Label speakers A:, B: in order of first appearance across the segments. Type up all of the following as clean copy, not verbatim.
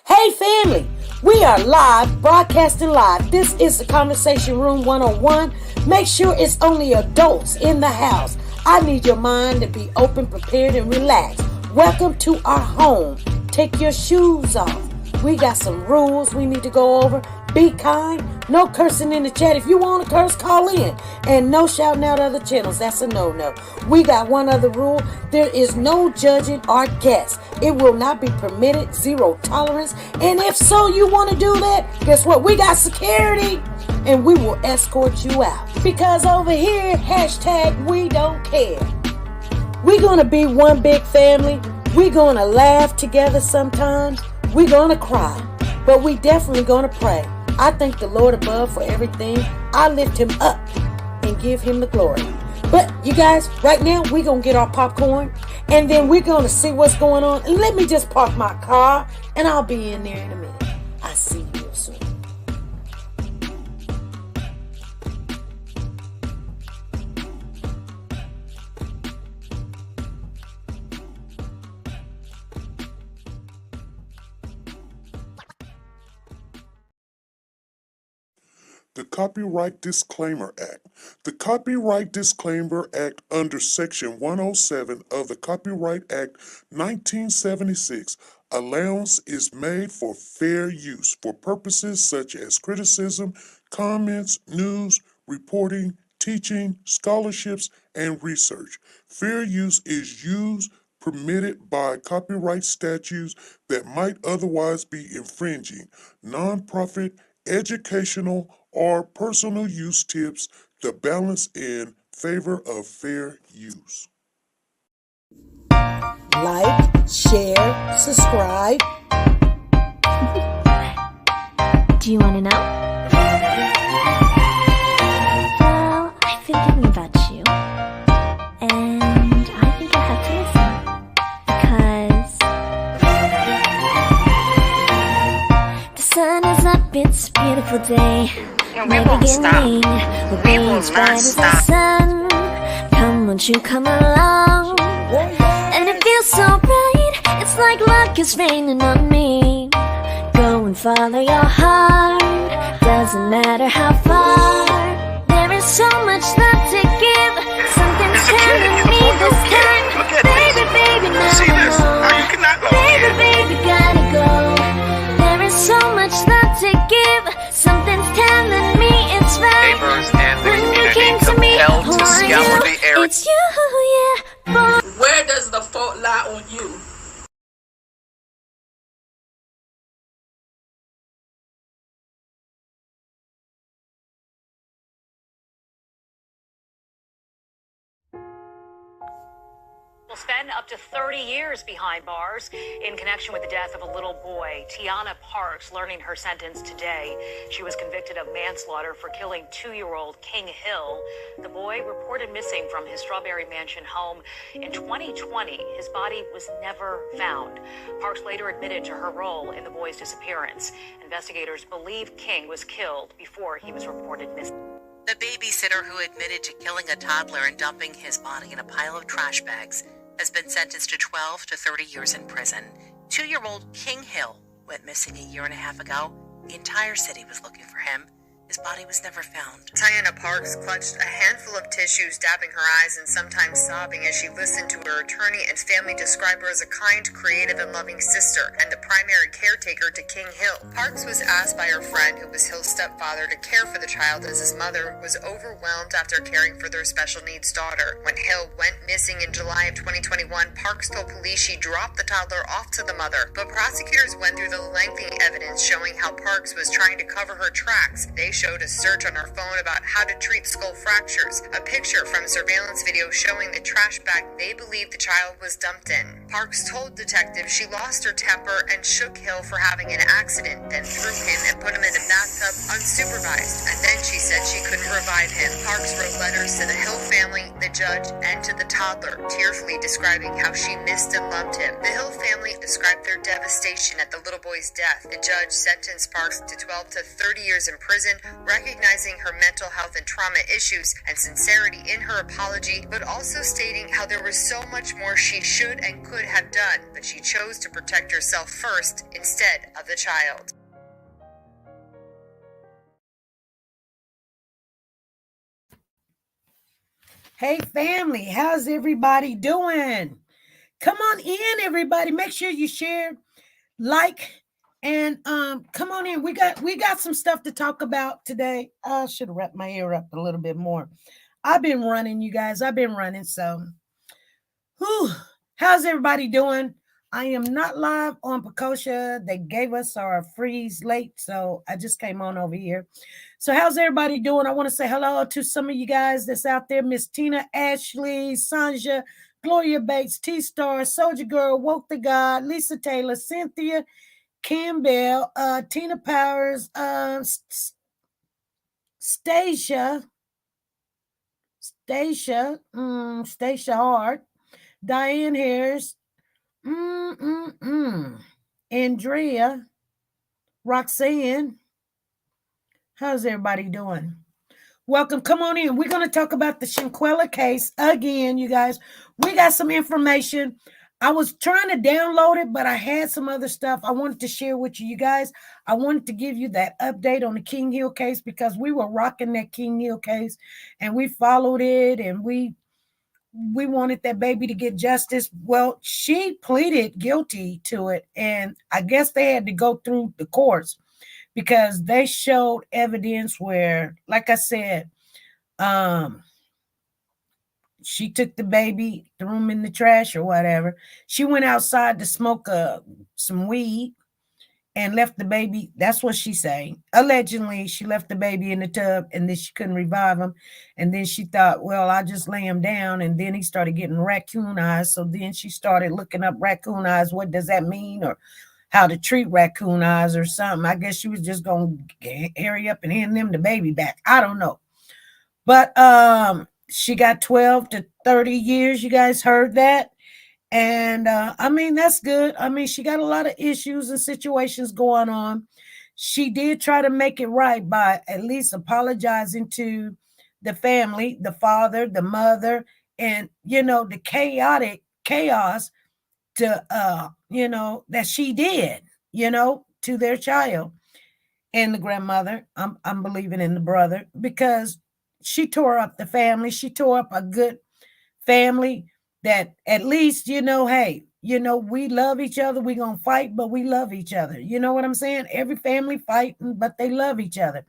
A: Hey family, we are live, broadcasting live. This is the Conversation Room 101. Make sure it's only adults in the house. I need your mind to be open, prepared, and relaxed. Welcome to our home. Take your shoes off. We got some rules we need to go over. Be kind. No cursing in the chat. If you want to curse, call in. And no shouting out other channels. That's a no-no. We got one other rule. There is no judging our guests. It will not be permitted. Zero tolerance. And if so, you want to do that, guess what? We got security. And we will escort you out. Because over here, hashtag we don't care. We're going to be one big family. We're going to laugh together sometimes. We're going to cry. But we definitely going to pray. I thank the Lord above for everything. I lift him up and give him the glory. But you guys, right now, we're going to get our popcorn. And then we're going to see what's going on. And let me just park my car. And I'll be in there in a minute. I'll see you soon.
B: The Copyright Disclaimer Act. The Copyright Disclaimer Act under Section 107 of the Copyright Act 1976, allowance is made for fair use for purposes such as criticism, comments, news, reporting, teaching, scholarships, and research. Fair use is used permitted by copyright statutes that might otherwise be infringing. Nonprofit, educational, or personal use tips the balance in favor of fair use.
A: Like, share, subscribe.
C: Do you want to know? Well, I've been thinking about you. And I think you'll have to listen. Because the sun is up, it's a beautiful day.
D: And we won't stop. We will not stop.
C: Sun. Come, won't you come along? And it feels so bright. It's like luck is raining on me. Go and follow your heart. Doesn't matter how far. There is so much love to give. Something's telling me this time. Baby, baby, now
D: See this?
C: I know.
D: You cannot go
C: Baby,
D: here.
C: baby, gotta go. There is so much love to give. Something's telling me it's right.
D: Neighbors and the
C: When you
D: community
C: came to me,
D: compelled to
C: who are
D: scour
C: you?
D: the area.
C: It's you, yeah, boy.
E: Where does the fault lie on you?
F: Will spend up to 30 years behind bars in connection with the death of a little boy. Tiana Parks learning her sentence today. She was convicted of manslaughter for killing 2-year-old King Hill. The boy reported missing from his Strawberry Mansion home in 2020. His body was never found. Parks later admitted to her role in the boy's disappearance. Investigators believe King was killed before he was reported missing.
G: The babysitter who admitted to killing a toddler and dumping his body in a pile of trash bags has been sentenced to 12 to 30 years in prison. 2-year-old King Hill went missing a year and a half ago. The entire city was looking for him. His body was never found.
H: Tiana Parks clutched a handful of tissues, dabbing her eyes and sometimes sobbing as she listened to her attorney and family describe her as a kind, creative, and loving sister and the primary caretaker to King Hill. Parks was asked by her friend, who was Hill's stepfather, to care for the child as his mother was overwhelmed after caring for their special needs daughter. When Hill went missing in July of 2021, Parks told police she dropped the toddler off to the mother, but prosecutors went through the lengthy evidence showing how Parks was trying to cover her tracks. They showed a search on her phone about how to treat skull fractures, a picture from surveillance video showing the trash bag they believed the child was dumped in. Parks told detectives she lost her temper and shook Hill for having an accident, then threw him and put him in a bathtub unsupervised, and then she said she couldn't revive him. Parks wrote letters to the Hill family, the judge, and to the toddler, tearfully describing how she missed and loved him. The Hill family described their devastation at the little boy's death. The judge sentenced Parks to 12 to 30 years in prison recognizing her mental health and trauma issues and sincerity in her apology, but also stating how there was so much more she should and could have done, but she chose to protect herself first instead of the child.
A: Hey family, how's everybody doing? Come on in, everybody. Make sure you share, like, and come on in. We got some stuff to talk about today. I should have wrapped my ear up a little bit more. I've been running, you guys. I've been running. So, how's everybody doing? I am not live on Pecosha. They gave us our freeze late, so I just came on over here. So how's everybody doing? I want to say hello to some of you guys that's out there. Miss Tina, Ashley, Sanja, Gloria Bates, T-Star, Soldier Girl, Woke the God, Lisa Taylor, Cynthia, Campbell, Tina Powers, Stacia Hart, Diane Harris, Andrea, Roxanne. How's everybody doing? Welcome. Come on in. We're going to talk about the Shanquella case again, you guys. We got some information. I was trying to download it, but I had some other stuff I wanted to share with you guys. I wanted to give you that update on the King Hill case because we were rocking that King Hill case and we followed it and we wanted that baby to get justice. Well, she pleaded guilty to it, and I guess they had to go through the courts because they showed evidence where, like I said, she took the baby, threw him in the trash or whatever. She went outside to smoke some weed and left the baby. That's what she say. Allegedly, she left the baby in the tub and then she couldn't revive him. And then she thought, well, I'll just lay him down. And then he started getting raccoon eyes. So then she started looking up raccoon eyes. What does that mean? Or how to treat raccoon eyes or something. I guess she was just going to hurry up and hand them the baby back. I don't know. But she got 12 to 30 years. You guys heard that? And I mean, that's good. I mean, she got a lot of issues and situations going on. She did try to make it right by at least apologizing to the family, the father, the mother, and, you know, the chaos to, that she did, to their child and the grandmother. I'm believing in the brother because she tore up the family. She tore up a good family that at least, hey, we love each other. We're going to fight, but we love each other. You know what I'm saying? Every family fighting, but they love each other.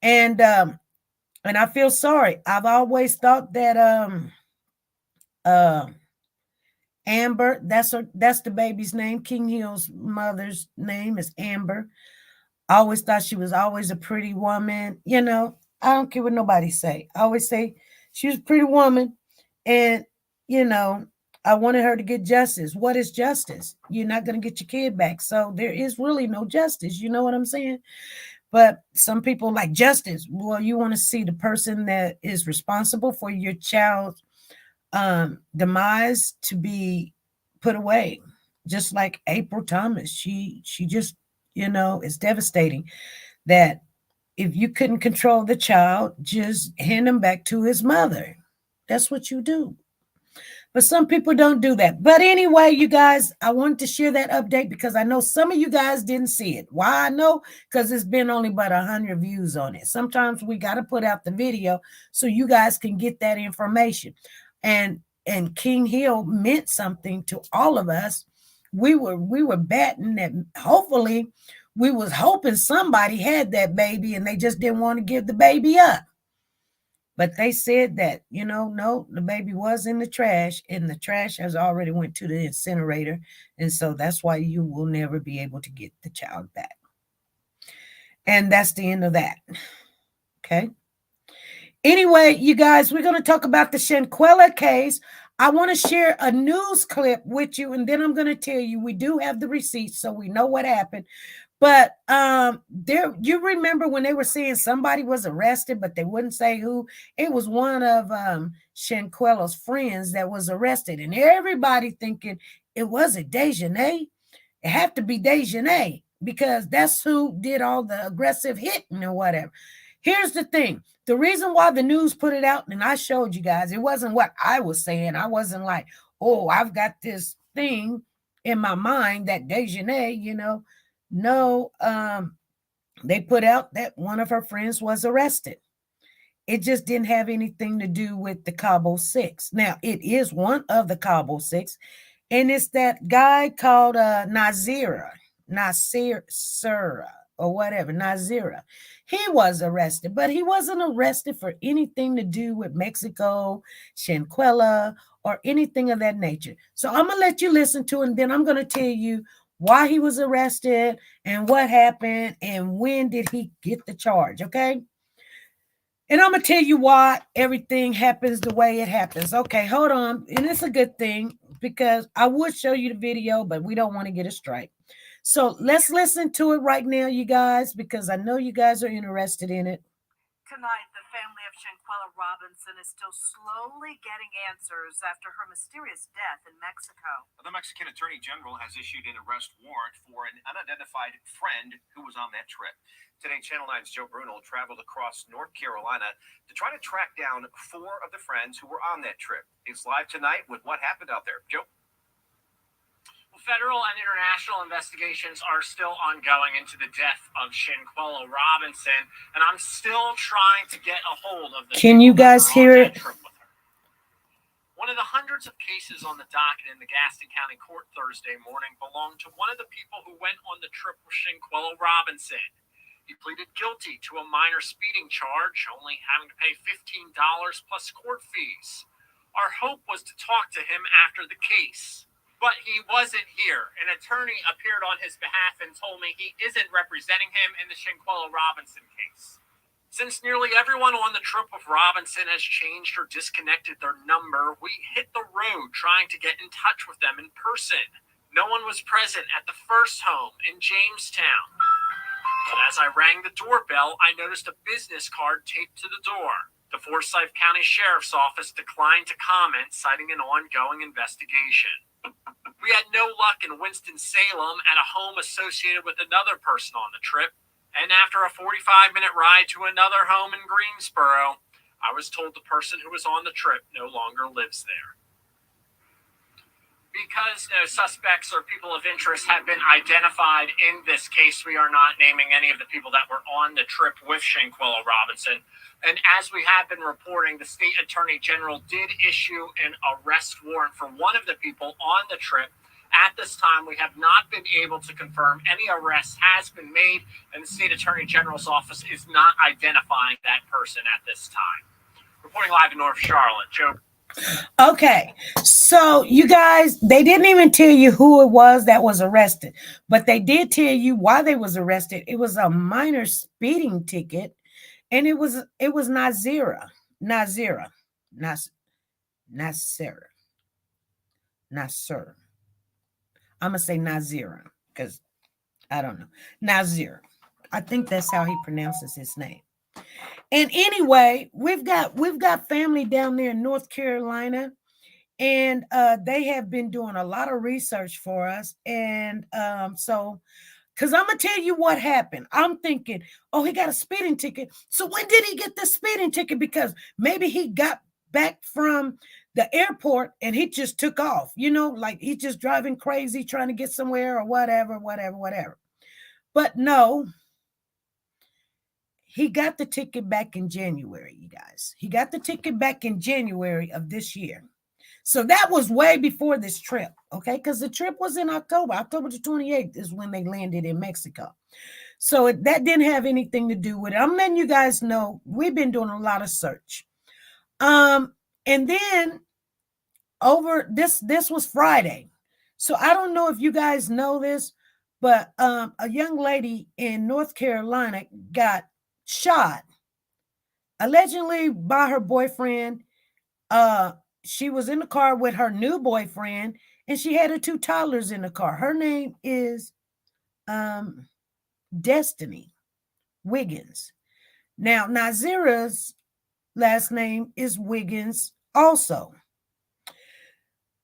A: And I feel sorry. I've always thought that Amber, that's the baby's name. King Hill's mother's name is Amber. I always thought she was always a pretty woman. I don't care what nobody say. I always say she was a pretty woman. And, I wanted her to get justice. What is justice? You're not going to get your kid back. So there is really no justice. You know what I'm saying? But some people like justice. Well, you want to see the person that is responsible for your child's demise to be put away. Just like April Thomas. She just, it's devastating that if you couldn't control the child, just hand him back to his mother. That's what you do. But some people don't do that. But anyway, you guys, I wanted to share that update because I know some of you guys didn't see it. Why I know? Because it's been only about 100 views on it. Sometimes we got to put out the video so you guys can get that information. And King Hill meant something to all of us. We were betting that hopefully we was hoping somebody had that baby and they just didn't want to give the baby up. But they said that, no, the baby was in the trash and the trash has already went to the incinerator. And so that's why you will never be able to get the child back. And that's the end of that. Okay. Anyway, you guys, we're going to talk about the Shanquella case. I want to share a news clip with you, and then I'm going to tell you we do have the receipts, so we know what happened. But you remember when they were saying somebody was arrested, but they wouldn't say who? It was one of Shanquella's friends that was arrested, and everybody thinking it wasn't Dejanay. It had to be Dejanay because that's who did all the aggressive hitting or whatever. Here's the thing. The reason why the news put it out, and I showed you guys, it wasn't what I was saying. I wasn't like, oh, I've got this thing in my mind that Dejanay, you know. No, they put out that one of her friends was arrested. It just didn't have anything to do with the Cabo Six. Now, it is one of the Cabo Six, and it's that guy called Nazeer, or whatever, Nazeera. He was arrested, but he wasn't arrested for anything to do with Mexico, Shanquella, or anything of that nature. So I'm going to let you listen to it, and then I'm going to tell you why he was arrested and what happened and when did he get the charge, okay? And I'm going to tell you why everything happens the way it happens. Okay, hold on. And it's a good thing because I would show you the video, but we don't want to get a strike. So let's listen to it right now, you guys, because I know you guys are interested in it.
I: Tonight, the family of Shanquella Robinson is still slowly getting answers after her mysterious death in Mexico.
J: The Mexican Attorney General has issued an arrest warrant for an unidentified friend who was on that trip. Today, Channel 9's Joe Bruno traveled across North Carolina to try to track down 4 of the friends who were on that trip. He's live tonight with what happened out there. Joe?
K: Well, federal and international investigations are still ongoing into the death of Shanquella Robinson, and I'm still trying to get a hold of the.
A: Can you guys hear it?
K: One of the hundreds of cases on the docket in the Gaston County Court Thursday morning belonged to one of the people who went on the trip with Shanquella Robinson. He pleaded guilty to a minor speeding charge, only having to pay $15 plus court fees. Our hope was to talk to him after the case, but he wasn't here. An attorney appeared on his behalf and told me he isn't representing him in the Shanquella Robinson case. Since nearly everyone on the trip with Robinson has changed or disconnected their number, we hit the road trying to get in touch with them in person. No one was present at the first home in Jamestown. But as I rang the doorbell, I noticed a business card taped to the door. The Forsyth County Sheriff's Office declined to comment, citing an ongoing investigation. We had no luck in Winston-Salem at a home associated with another person on the trip, and after a 45-minute ride to another home in Greensboro, I was told the person who was on the trip no longer lives there. Because no suspects or people of interest have been identified in this case, we are not naming any of the people that were on the trip with Shanquella Robinson. And as we have been reporting, the state attorney general did issue an arrest warrant for one of the people on the trip. At this time, we have not been able to confirm any arrest has been made, and the state attorney general's office is not identifying that person at this time. Reporting live in North Charlotte, Joe.
A: Okay, so you guys, they didn't even tell you who it was that was arrested, but they did tell you why they was arrested. It was a minor speeding ticket, and it was Nazeera. I'm gonna say Nazeera because I don't know. Nazeer. I think that's how he pronounces his name. And anyway, we've got family down there in North Carolina, and they have been doing a lot of research for us. And so, because I'm gonna tell you what happened. I'm thinking, oh, he got a speeding ticket. So when did he get the speeding ticket? Because maybe he got back from the airport and he just took off. You know, like he's just driving crazy, trying to get somewhere or whatever. But no. He got the ticket back in January, you guys. He got the ticket back in January of this year. So that was way before this trip, okay? Because the trip was in October. October the 28th is when they landed in Mexico. So that didn't have anything to do with it. I'm letting you guys know we've been doing a lot of search. And then over this was Friday. So I don't know if you guys know this, but a young lady in North Carolina got shot allegedly by her boyfriend. She was in the car with her new boyfriend, and she had her 2 toddlers in the car. Her name is Destiny Wiggins. Now Nazeera's last name is Wiggins also.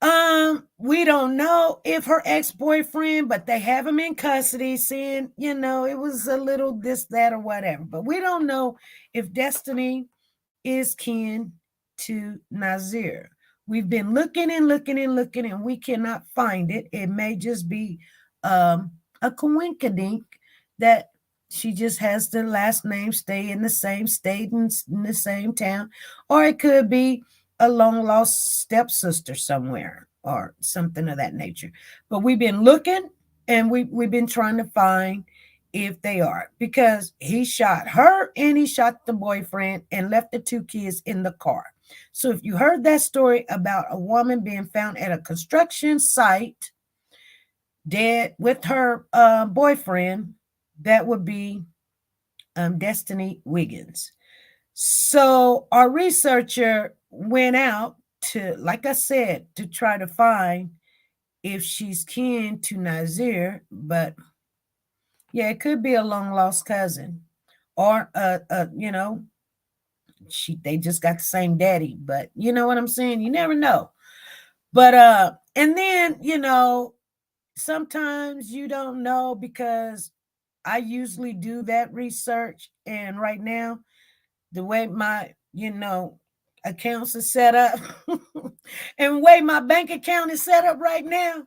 A: We don't know if her ex-boyfriend, but they have him in custody, saying, it was a little this, that, or whatever. But we don't know if Destiny is kin to Nazeer. We've been looking and looking and looking, and we cannot find it. It may just be a coinkydink that she just has the last name, stay in the same state and in the same town, or it could be a long lost stepsister somewhere or something of that nature. But we've been looking, and we've been trying to find if they are, because he shot her and he shot the boyfriend and left the 2 kids in the car. So if you heard that story about a woman being found at a construction site dead with her boyfriend, that would be Destiny Wiggins. So our researcher went out to, like I said, to try to find if she's kin to Nazeer, but yeah, it could be a long lost cousin, or they just got the same daddy, but you know what I'm saying? You never know. But and then, sometimes you don't know, because I usually do that research, and right now, the way my, accounts are set up and the way my bank account is set up right now,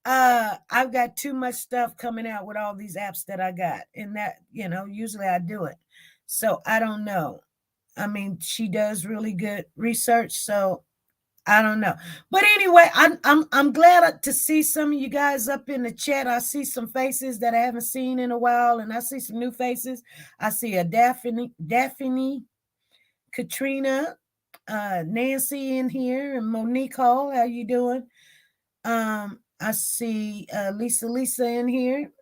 A: I've got too much stuff coming out with all these apps that I got, and that, usually I do it. So I don't know. I mean, she does really good research, so I don't know. But anyway, I'm glad to see some of you guys up in the chat. I see some faces that I haven't seen in a while, and I see some new faces. I see a Daphne, Katrina, Nancy in here, and Monique Hall. How you doing? I see Lisa in here.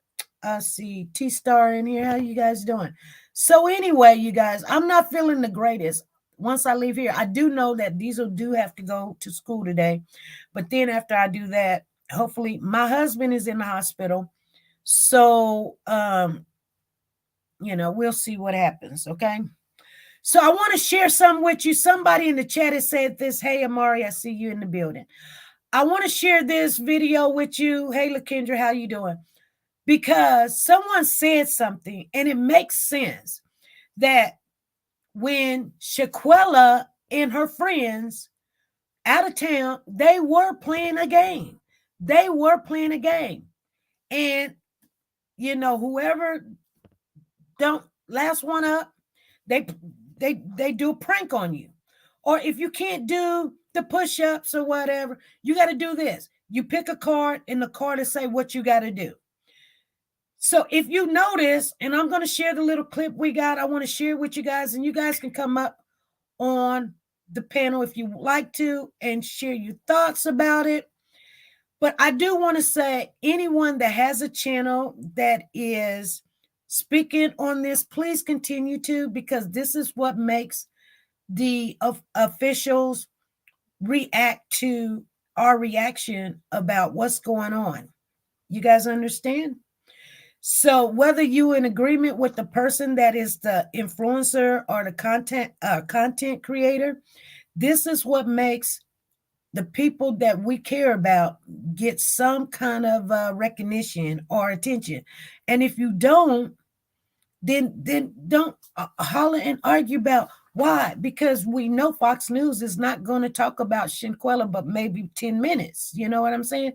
A: I see T-Star in here. How you guys doing? So anyway, you guys, I'm not feeling the greatest. Once I leave here, I do know that Diesel do have to go to school today. But then after I do that, hopefully my husband is in the hospital. So, we'll see what happens, okay? So I want to share some with you. Somebody in the chat has said this. Hey, Amari, I see you in the building. I want to share this video with you. Hey, LaKendra, how you doing? Because someone said something, and it makes sense that when Shanquella and her friends out of town, they were playing a game. And, whoever don't last one up, they do a prank on you. Or if you can't do the push-ups or whatever, you got to do this. You pick a card, and the card will say what you got to do. So if you notice, and I'm going to share the little clip we got, I want to share with you guys, and you guys can come up on the panel if you like to and share your thoughts about it. But I do want to say, anyone that has a channel that is speaking on this, please continue to, because this is what makes the officials react to our reaction about what's going on. You guys understand? So whether you're in agreement with the person that is the influencer or the content creator, this is what makes the people that we care about get some kind of recognition or attention. And if you don't, then don't holler and argue about why, because we know Fox News is not going to talk about Shanquella but maybe 10 minutes. You know what I'm saying?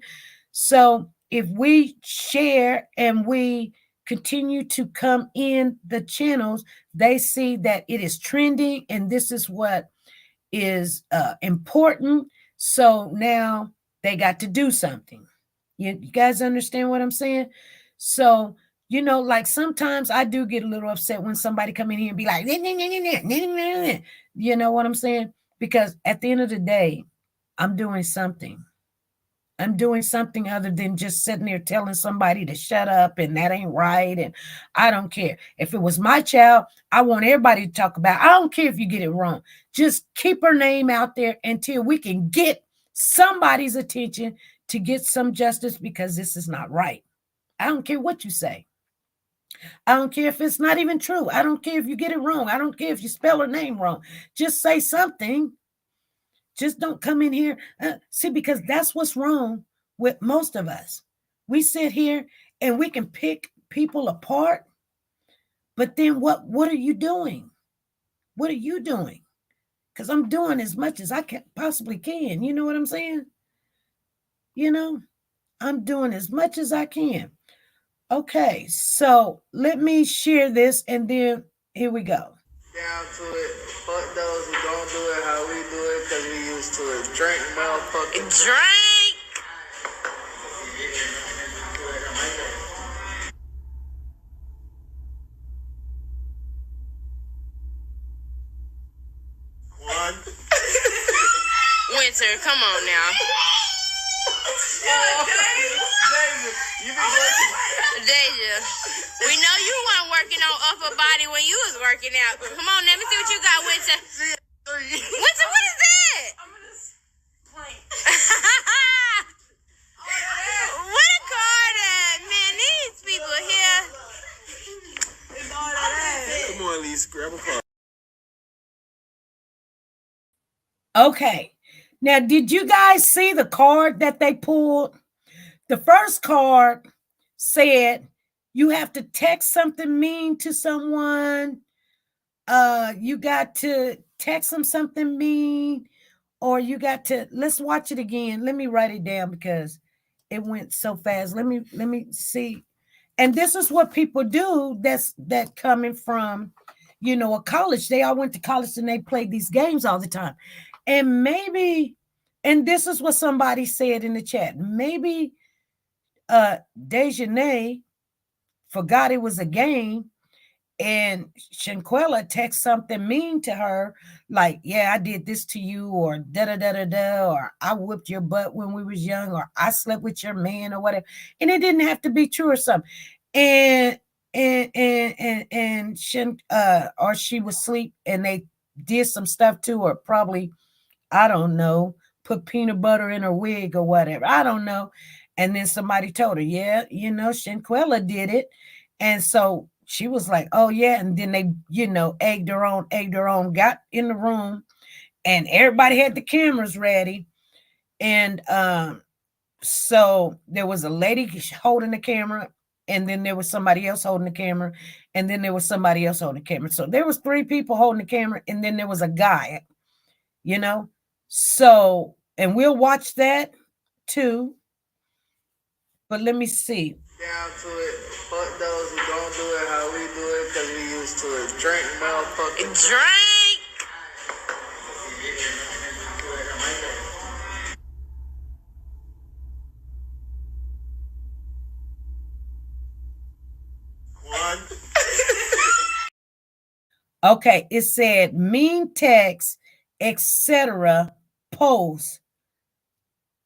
A: So if we share and we continue to come in the channels, they see that it is trending and this is what is important. So now they got to do something. You guys understand what I'm saying? So, like sometimes I do get a little upset when somebody come in here and be like, you know what I'm saying? Because at the end of the day, I'm doing something. I'm doing something other than just sitting there telling somebody to shut up and that ain't right. And I don't care. If it was my child, I want everybody to talk about it. I don't care if you get it wrong. Just keep her name out there until we can get somebody's attention to get some justice, because this is not right. I don't care what you say. I don't care if it's not even true. I don't care if you get it wrong. I don't care if you spell her name wrong. Just say something Just don't come in here. See, because that's what's wrong with most of us. We sit here and we can pick people apart, but then what are you doing? What are you doing? Because I'm doing as much as I can possibly can. You know what I'm saying? You know, I'm doing as much as I can. Okay, so let me share this and then here we go.
L: Down to it. Fuck those who don't do it how we do it because we used to it. Drink, motherfucker.
D: Drink.
L: One.
D: Winter, come on now. Deja, we know you weren't working on upper body when you was working out. Come on, let me see what you got, Winter. Winter, what is that? I'm gonna plank. What a card at, man. These people here.
L: Come on, Lisa, grab a card.
A: Okay. Now, did you guys see the card that they pulled? The first card said you have to text something mean to someone. You got to text them something mean, or you got to, let's watch it again. Let me write it down because it went so fast. Let me see. And this is what people do that coming from, you know, a college. They all went to college and they played these games all the time. And maybe, and this is what somebody said in the chat, maybe Dejanay forgot it was a game and Shanquella text something mean to her, like, yeah, I did this to you, or da-da-da-da-da, or I whooped your butt when we was young, or I slept with your man, or whatever. And it didn't have to be true or something. And or she was asleep and they did some stuff to her, probably, I don't know, put peanut butter in her wig or whatever. I don't know. And then somebody told her, yeah, you know, Shanquella did it. And so she was like, oh, yeah. And then they, you know, egged her on, got in the room, and everybody had the cameras ready. And so there was a lady holding the camera, and then there was somebody else holding the camera, and then there was somebody else holding the camera. So there was 3 people holding the camera, and then there was a guy, you know. So, and we'll watch that too. But let me see.
L: Down to it. Fuck those who don't do it how we do it because we used to it. Drink, motherfucker.
D: Drink.
L: One.
A: Okay, it said mean text, etc. post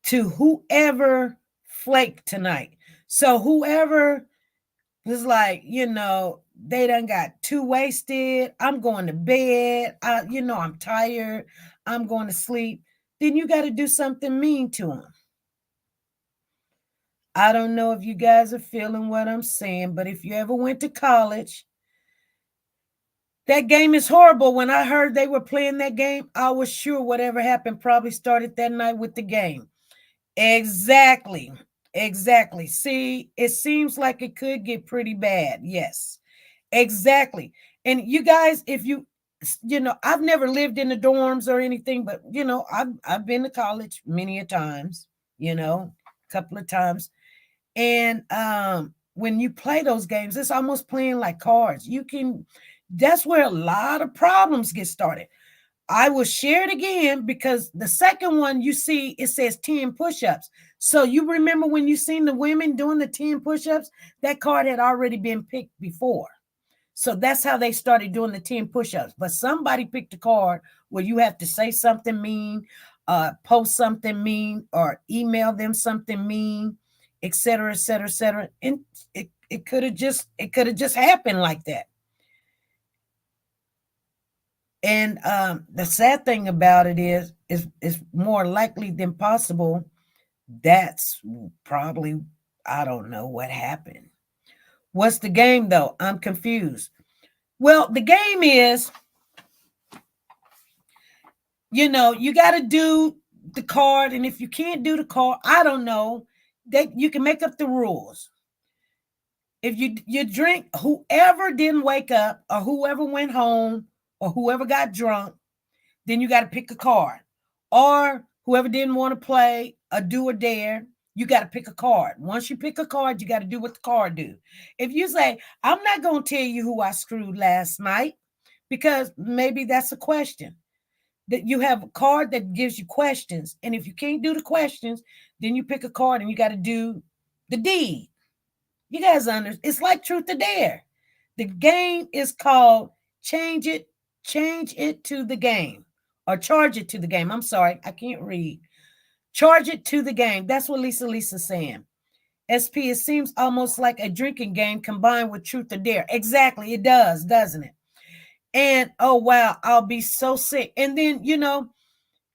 A: to whoever flaked tonight. So whoever was like, you know, they done got too wasted. I'm going to bed. You know, I'm tired. I'm going to sleep. Then you got to do something mean to them. I don't know if you guys are feeling what I'm saying, but if you ever went to college, that game is horrible. When I heard they were playing that game, I was sure whatever happened probably started that night with the game. Exactly. See, it seems like it could get pretty bad. Yes, exactly. And you guys, if you know, I've never lived in the dorms or anything, but you know, I've been to college many a times, you know, a couple of times. And when you play those games, it's almost playing like cards. That's where a lot of problems get started. I will share it again because the second one you see, it says 10 push-ups. So you remember when you seen the women doing the 10 push-ups, that card had already been picked before. So that's how they started doing the 10 push-ups. But somebody picked a card where you have to say something mean, post something mean, or email them something mean, etc., etc., etc. And it could have just happened like that. And the sad thing about it is more likely than possible that's probably, I don't know what happened. What's the game though? I'm confused. Well, the game is You know, you got to do the card, and if you can't do the card, I don't know, that you can make up the rules. If you drink, whoever didn't wake up or whoever went home or whoever got drunk, then you got to pick a card. Or whoever didn't want to play a do or dare, you got to pick a card. Once you pick a card, you got to do what the card do. If you say, I'm not going to tell you who I screwed last night, because maybe that's a question. That you have a card that gives you questions. And if you can't do the questions, then you pick a card and you got to do the deed. You guys understand? It's like truth or dare. The game is called change it to the game, or charge it to the game. I'm sorry, I can't read. Charge it to the game. That's what Lisa's saying. SP, it seems almost like a drinking game combined with truth or dare. Exactly, it does, doesn't it? And oh wow, I'll be so sick. And then, you know,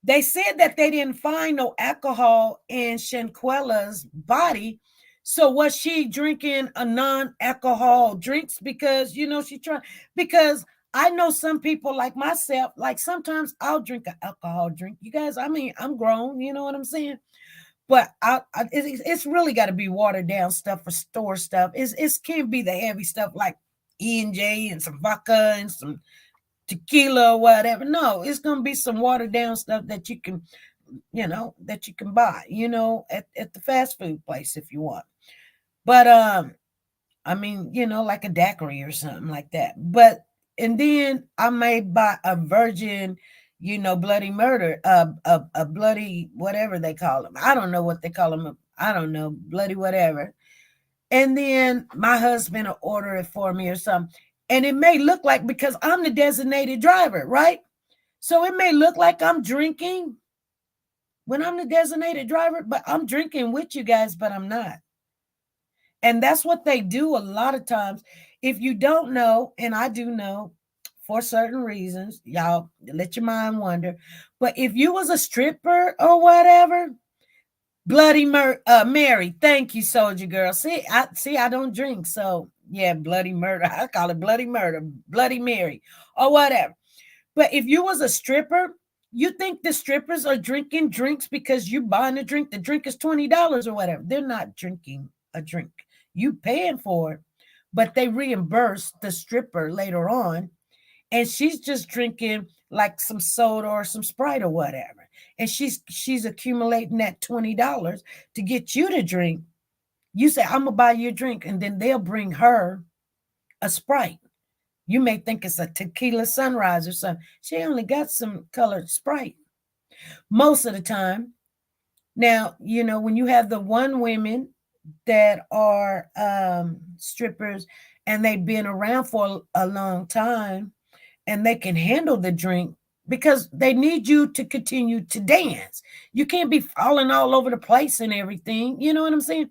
A: they said that they didn't find no alcohol in Shanquella's body. So was she drinking a non-alcohol drinks? Because, you know, she tried, because I know some people like myself, like sometimes I'll drink an alcohol drink. You guys, I mean, I'm grown, you know what I'm saying? But it's really got to be watered down stuff for store stuff. It can't be the heavy stuff like E&J and some vodka and some tequila or whatever. No, it's gonna be some watered down stuff that you can, you know, that you can buy, you know, at the fast food place if you want. But I mean, you know, like a daiquiri or something like that. But and then I may buy a virgin, you know, bloody murder, a bloody whatever they call them. I don't know what they call them. I don't know, bloody whatever. And then my husband will order it for me or something. And it may look like, because I'm the designated driver, right? So it may look like I'm drinking when I'm the designated driver, but I'm drinking with you guys, but I'm not. And that's what they do a lot of times. If you don't know, and I do know for certain reasons, y'all let your mind wander. But if you was a stripper or whatever, Bloody Mary, thank you, soldier girl. See, I don't drink, so yeah, bloody murder. I call it bloody murder, Bloody Mary, or whatever. But if you was a stripper, you think the strippers are drinking drinks because you buying a drink. The drink is $20 or whatever. They're not drinking a drink. You paying for it, but they reimburse the stripper later on, and she's just drinking like some soda or some Sprite or whatever. And she's accumulating that $20 to get you to drink. You say, I'm gonna buy you a drink, and then they'll bring her a Sprite. You may think it's a tequila sunrise or something. She only got some colored Sprite most of the time. Now, you know, when you have the one women that are strippers and they've been around for a long time and they can handle the drink, because they need you to continue to dance. You can't be falling all over the place and everything. You know what I'm saying?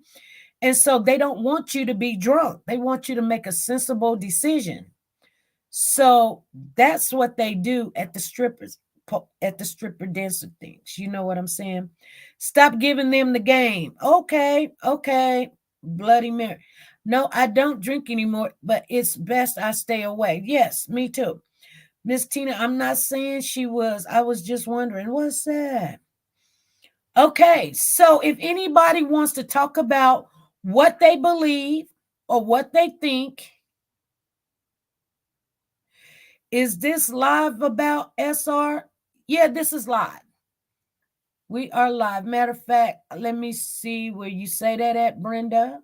A: And so they don't want you to be drunk. They want you to make a sensible decision. So that's what they do at the strippers, at the stripper dancer things. You know what I'm saying? Stop giving them the game. Okay. Bloody Mary. No, I don't drink anymore, but it's best I stay away. Yes, me too. Miss Tina, I'm not saying she was. I was just wondering, what's that? Okay, so if anybody wants to talk about what they believe or what they think, is this live about SR? Yeah, this is live. We are live. Matter of fact, let me see where you say that at, Brenda.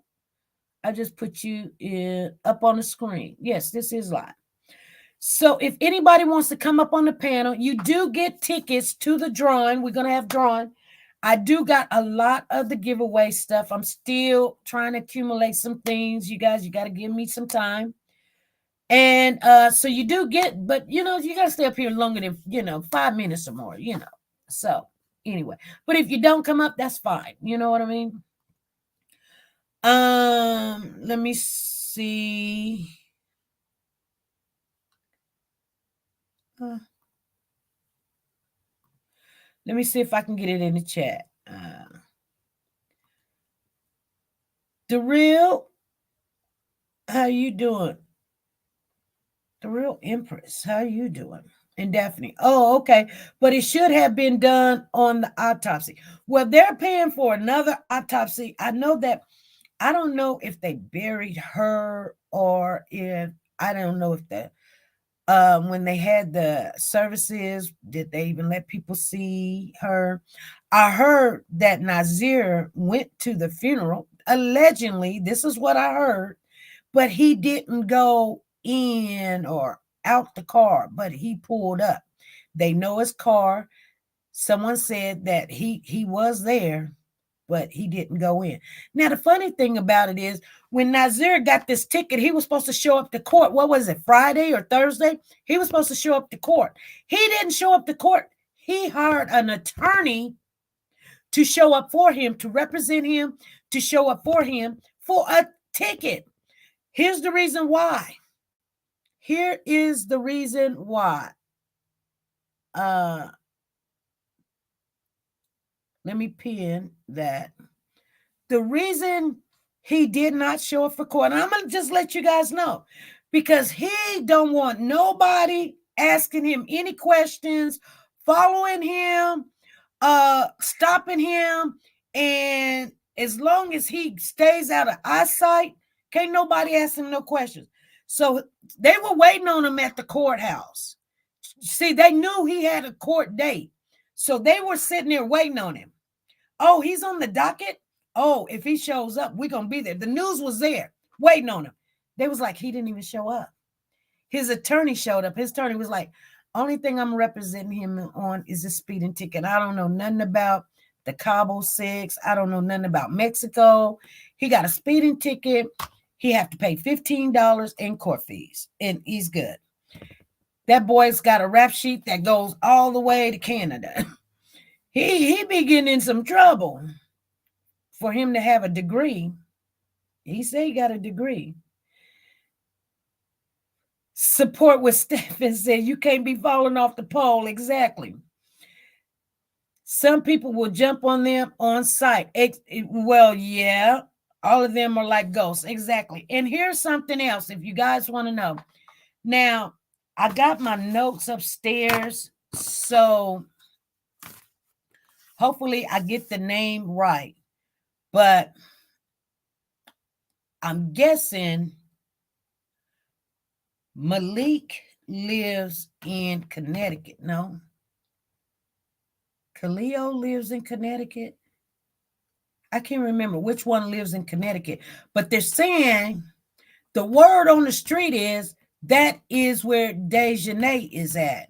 A: I just put you up on the screen. Yes, this is live. So if anybody wants to come up on the panel, you do get tickets to the drawing. We're going to have drawing. I do got a lot of the giveaway stuff. I'm still trying to accumulate some things. You guys, you got to give me some time. And so you do get, but you know, you got to stay up here longer than, 5 minutes or more, So anyway, but if you don't come up, that's fine. You know what I mean? Let me see. Let me see if I can get it in the chat. The real, how you doing? The real Empress, how you doing? And Daphne. Oh, okay. But it should have been done on the autopsy. Well, they're paying for another autopsy. I know that. I don't know if they buried her or if I don't know if the when they had the services, did they even let people see her? I heard that Nazeer went to the funeral. Allegedly, this is what I heard, but he didn't go in or out the car, but he pulled up. They know his car. Someone said that he was there, but he didn't go in. Now, the funny thing about it is when Nazeer got this ticket, he was supposed to show up to court. What was it, Friday or Thursday? He was supposed to show up to court. He didn't show up to court. He hired an attorney to show up for him, to represent him, to show up for him for a ticket. Here's the reason why. Here is the reason why. Let me pin that. The reason he did not show up for court, and I'm going to just let you guys know, because he don't want nobody asking him any questions, following him, stopping him, and as long as he stays out of eyesight, can't nobody ask him no questions. So they were waiting on him at the courthouse. See, they knew he had a court date, so they were sitting there waiting on him. Oh, he's on the docket? Oh, if he shows up, we're going to be there. The news was there waiting on him. They was like, he didn't even show up. His attorney showed up. His attorney was like, only thing I'm representing him on is a speeding ticket. I don't know nothing about the Cabo 6. I don't know nothing about Mexico. He got a speeding ticket. He have to pay $15 in court fees, and he's good. That boy's got a rap sheet that goes all the way to Canada. He be getting in some trouble for him to have a degree. He said he got a degree. Support with Stephen said you can't be falling off the pole. Exactly. Some people will jump on them on sight. Well, yeah, all of them are like ghosts. Exactly. And here's something else if you guys want to know. Now, I got my notes upstairs, so hopefully I get the name right. But I'm guessing Malik lives in Connecticut. No. Khalil lives in Connecticut. I can't remember which one lives in Connecticut. But they're saying the word on the street is that is where Shenette is at.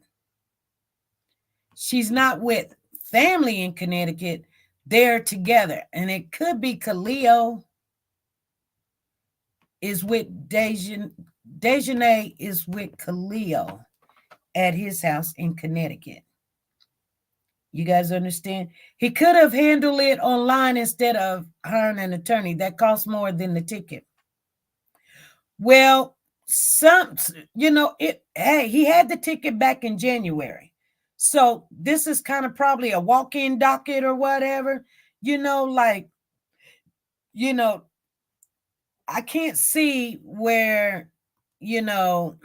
A: She's not with family in Connecticut. They're together. And it could be Khalil is with Shenette is with Khalil at his house in Connecticut. You guys understand? He could have handled it online instead of hiring an attorney. That costs more than the ticket. Well, he had the ticket back in January. So this is kind of probably a walk-in docket or whatever. I can't see where, you know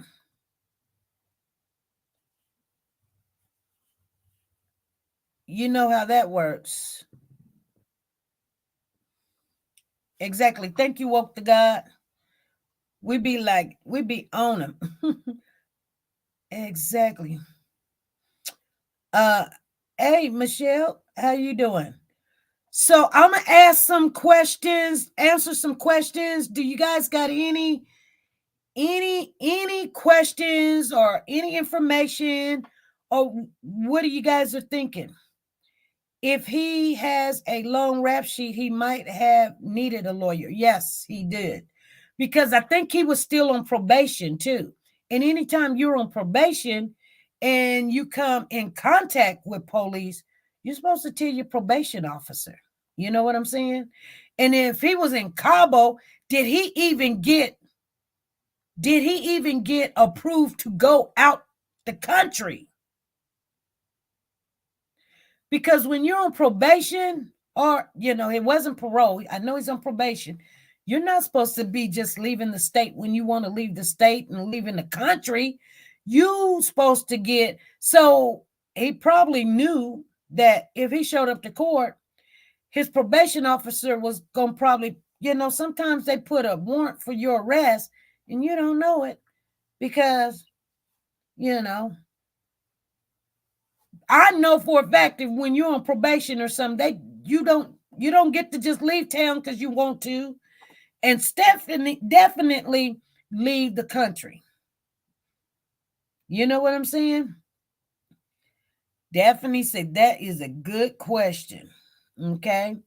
A: how that works. Exactly. Thank you, woke to God. We be on him. Exactly. Hey, Michelle, how you doing? So I'm gonna ask some questions, answer some questions. Do you guys got any questions or any information, or what are you guys are thinking? If he has a long rap sheet, he might have needed a lawyer. Yes, he did. Because I think he was still on probation too. And anytime you're on probation and you come in contact with police, you're supposed to tell your probation officer. You know what I'm saying? And if he was in Cabo, did he even get approved to go out the country? Because when you're on probation, or, it wasn't parole, I know he's on probation, you're not supposed to be just leaving the state when you want to leave the state and leaving the country. You supposed to get, so he probably knew that if he showed up to court, his probation officer was going to probably, sometimes they put a warrant for your arrest and you don't know it because, I know for a fact that when you're on probation or something, you don't get to just leave town because you want to, and definitely leave the country. You know what I'm saying? Daphne said that is a good question. Okay.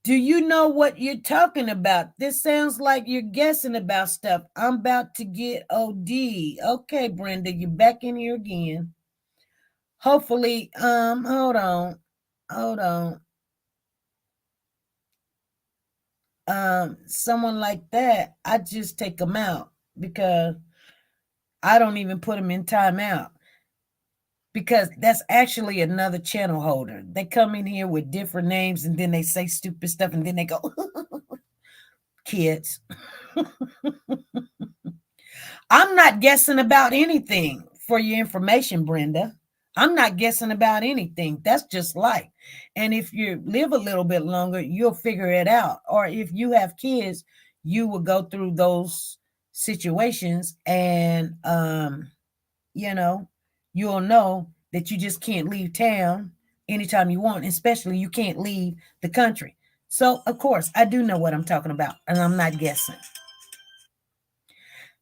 A: Do you know what you're talking about? This sounds like you're guessing about stuff. I'm about to get OD. Okay, Brenda, you're back in here again. Hopefully, hold on. Someone like that, I just take them out because I don't even put them in timeout because that's actually another channel holder. They come in here with different names and then they say stupid stuff and then they go, kids. I'm not guessing about anything for your information, Brenda. I'm not guessing about anything. That's just life. And if you live a little bit longer, you'll figure it out. Or if you have kids, you will go through those situations and, you'll know that you just can't leave town anytime you want, especially you can't leave the country. So, of course, I do know what I'm talking about, and I'm not guessing.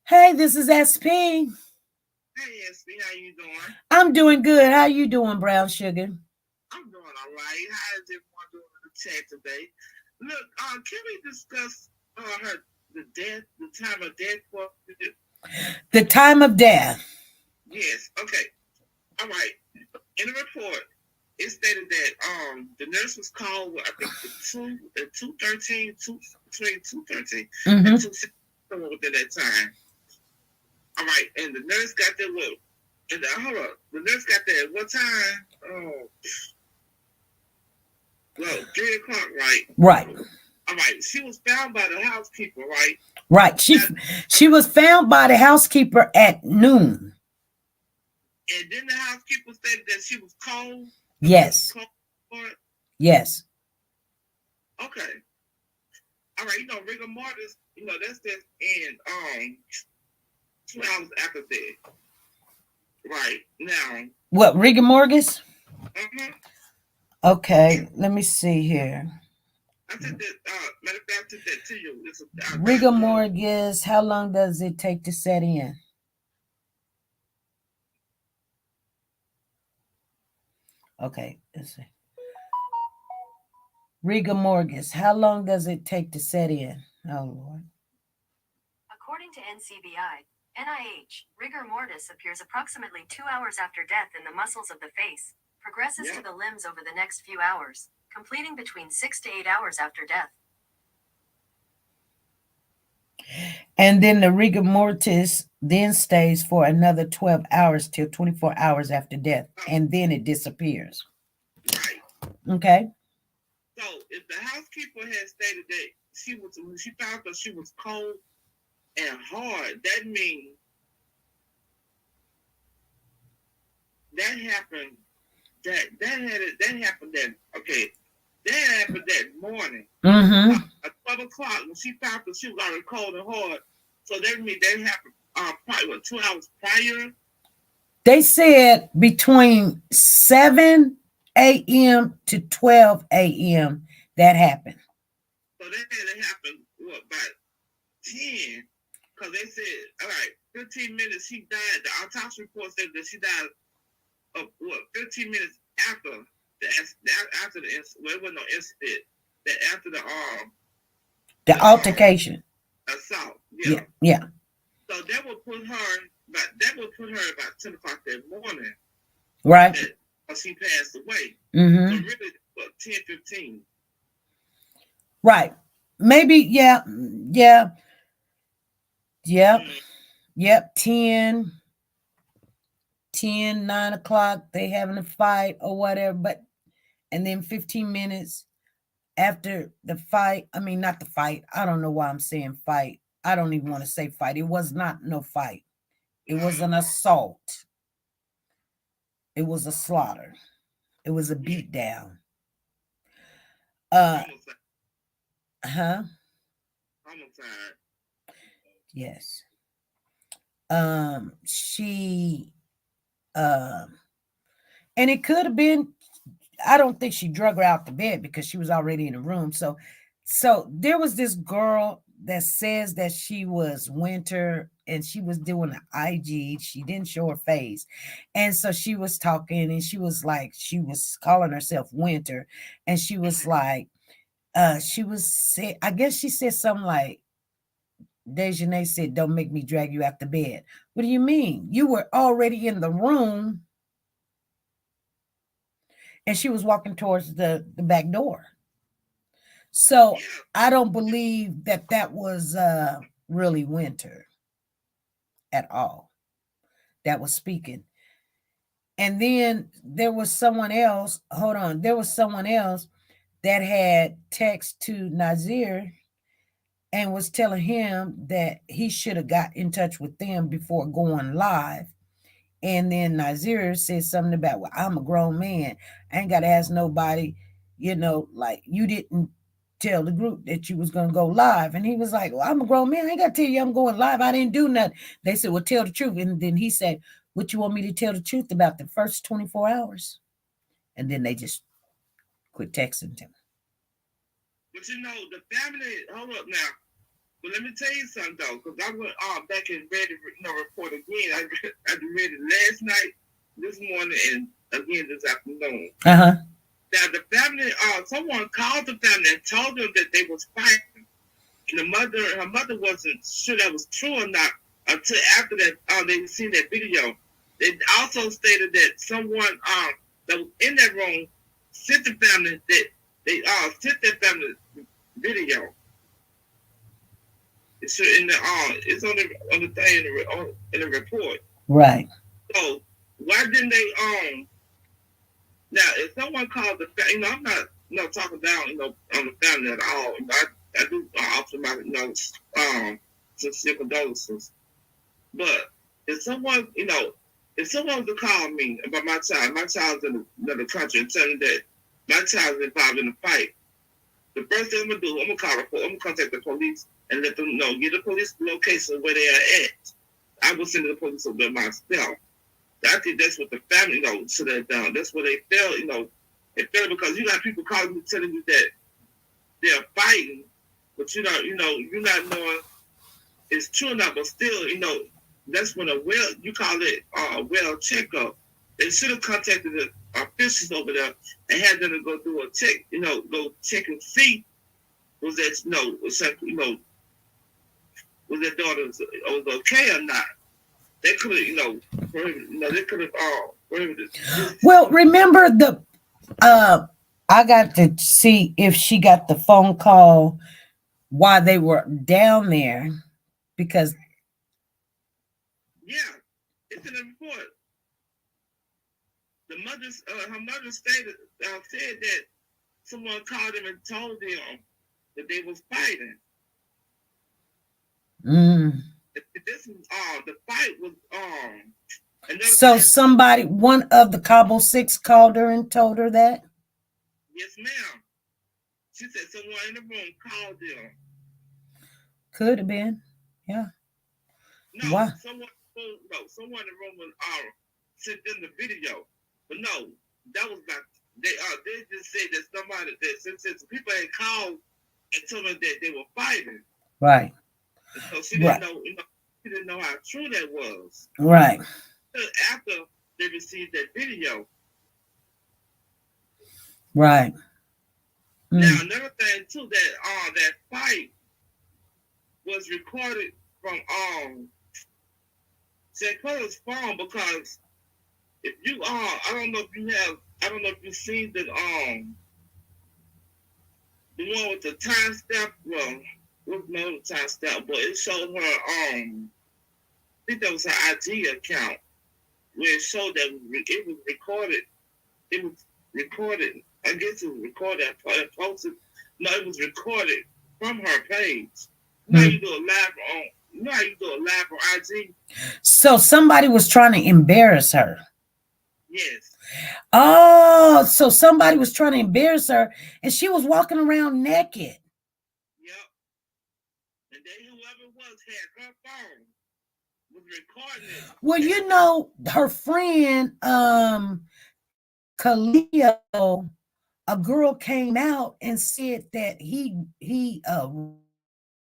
A: Hey, this is SP.
M: Hey, SP, how you doing?
A: I'm doing good. How you doing, Brown Sugar?
M: I'm doing all right. How is everyone doing in the chat today? Look, can we discuss the time of death?
A: The time of death.
M: Yes. Okay. All right. In the report, it stated that the nurse was called, I think, between 2:13 and 2:16, somewhere within that time. All right, and the nurse got there. The nurse got there at what time? 3:00, right?
A: Right.
M: All right. She was found by the housekeeper, right?
A: Right. She was found by the housekeeper at noon.
M: And then the housekeeper said that she was cold.
A: Yes. Yes.
M: Okay. All right. Rigor mortis. That's just in 2 hours after that. Right now.
A: What, rigor mortis?
M: Mm-hmm.
A: Okay, let me see here.
M: I said that. Matter of fact, I said that to you.
A: Rigor mortis. How long does it take to set in? Okay, let's see. Rigor mortis. How long does it take to set in? Oh Lord.
N: According to NCBI. NIH, rigor mortis appears approximately 2 hours after death in the muscles of the face, progresses to the limbs over the next few hours, completing between 6 to 8 hours after death.
A: And then the rigor mortis then stays for another 12 hours till 24 hours after death, and then it disappears.
M: Right.
A: Okay.
M: So if the housekeeper had stated that when she found that she was cold and hard, that means that happened that happened that morning.
A: Mm-hmm.
M: At 12 o'clock when she found that she was already cold and hard. So that means that happened probably 2 hours prior.
A: They said between 7 a.m. to 12 a.m. that happened.
M: So that had to happen about 10. Because they said, all right, 15 minutes she died. The autopsy report said that she died of 15 minutes after the incident. Well, it wasn't no incident. That after the
A: altercation.
M: Assault.
A: Yeah.
M: So that would put her about 10 o'clock that morning.
A: Right.
M: She passed away.
A: Mm-hmm.
M: So really, 10:15.
A: Right. Maybe, yeah. Yep. 10, 9 o'clock, they having a fight or whatever, and then 15 minutes after the fight, not the fight. I don't know why I'm saying fight. I don't even want to say fight. It was not no fight. It was an assault. It was a slaughter. It was a beat down. Huh?
M: Homicide.
A: Yes. She and it could have been, I don't think she drug her out the bed because she was already in the room. So there was this girl that says that she was Winter and she was doing an IG. She didn't show her face. And so she was talking and she was like, she was calling herself Winter. And she was like, I guess she said something like, Dejanay said, don't make me drag you out the bed. What do you mean? You were already in the room. And she was walking towards the back door. So I don't believe that was really Winter at all that was speaking. And then there was someone else. Hold on. There was someone else that had text to Nazeer and was telling him that he should have got in touch with them before going live. And then Nazeer said something about, well, I'm a grown man. I ain't got to ask nobody, like you didn't tell the group that you was going to go live. And he was like, well, I'm a grown man. I ain't got to tell you I'm going live. I didn't do nothing. They said, well, tell the truth. And then he said, what you want me to tell the truth about the first 24 hours? And then they just quit texting him.
M: But the family, hold up now. But let me tell you something, though, because I went back and read the report again. I read it last night, this morning, and again this afternoon.
A: Uh-huh.
M: Now, the family, someone called the family and told them that they was fighting. And her mother wasn't sure that was true or not until after that, they seen that video. They also stated that someone that was in that room sent the family sent that family video. It's in the it's on the thing in the report.
A: Right.
M: So why didn't they now if someone called the family, I'm not talking down on the family at all. I do offer my sincere condolences. But if someone was to call me about my child's in another country and tell me that my child's involved in a fight, the first thing I'm gonna do, I'm gonna contact the police and let them know, get the police location where they are at. I will send the police over there myself. I think that's what the family should have done. That's what they felt, they felt because you got people calling you telling you that they're fighting, but you're not knowing it's true or not, but still, that's when you call it a well checkup. They should have contacted the officials over there and had them to go do a check, go check and see was that, was their daughter was okay or not. They could have, they could have prohibited.
A: Well, remember I got to see if she got the phone call while they were down there because.
M: Yeah, it's in the report. Her mother said that someone called them and told them that they was fighting. This was the fight was
A: So somebody, one of the Cabo 6 called her and told her that?
M: Yes, ma'am. She said someone in the room called them.
A: Could have been, yeah.
M: No,
A: why?
M: Someone in the room was sent them the video. But no, that was not. They just said that somebody that since people had called and told them that they were fighting.
A: Right.
M: And so she didn't know. She didn't know how true that was.
A: Right.
M: After they received that video.
A: Right.
M: Now another thing too, that fight was recorded from Shanquella's phone because if you I don't know if you've seen the one with the timestamp. Well, no timestamp, but it showed her I think that was her IG account where it showed that it was recorded. It was recorded. I guess it was recorded and posted. No, it was recorded from her page. Now you do a live know how you do a live on IG?
A: So somebody was trying to embarrass her.
M: Yes.
A: Oh, so somebody was trying to embarrass her, and she was walking around naked.
M: Yep. And then whoever it was had her phone, was recording it.
A: Well, you know, her friend, Khalil, a girl came out and said that he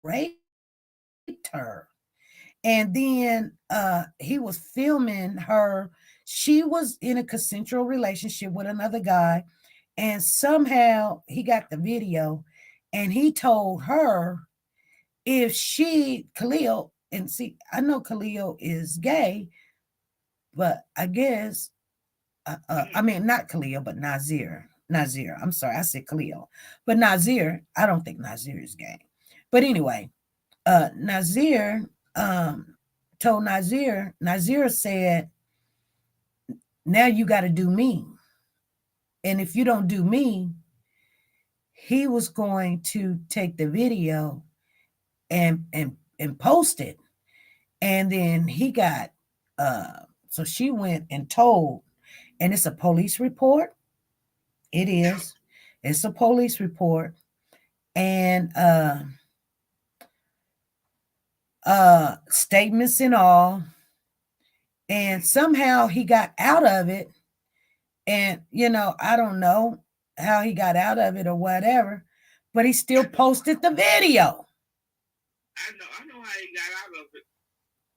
A: raped her. And then he was filming her. She was in a consensual relationship with another guy, and somehow he got the video, and he told her if Khalil, and see, I know Khalil is gay, but I guess, I mean, not Khalil, but Nazeer. I'm sorry, I said Khalil. But Nazeer, I don't think Nazeer is gay. But anyway, Nazeer told Nazeer said, now you got to do me. And if you don't do me, he was going to take the video and post it. And then he got, so she went and told, and it's a police report. It is. It's a police report. And statements and all. And somehow he got out of it. And, you know, I don't know how he got out of it or whatever, but he still posted the video.
M: I know how he got out of it,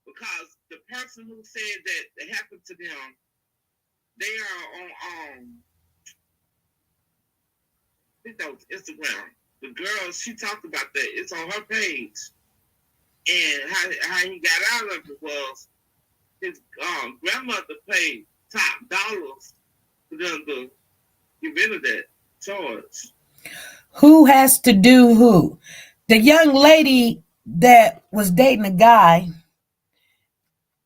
M: because the person who said that it happened to them, they are on I think that was Instagram. The girl, she talked about that. It's on her page. And how he got out of it was his grandmother paid top dollars for them to get rid of that charge.
A: Who has to do who? The young lady that was dating a guy,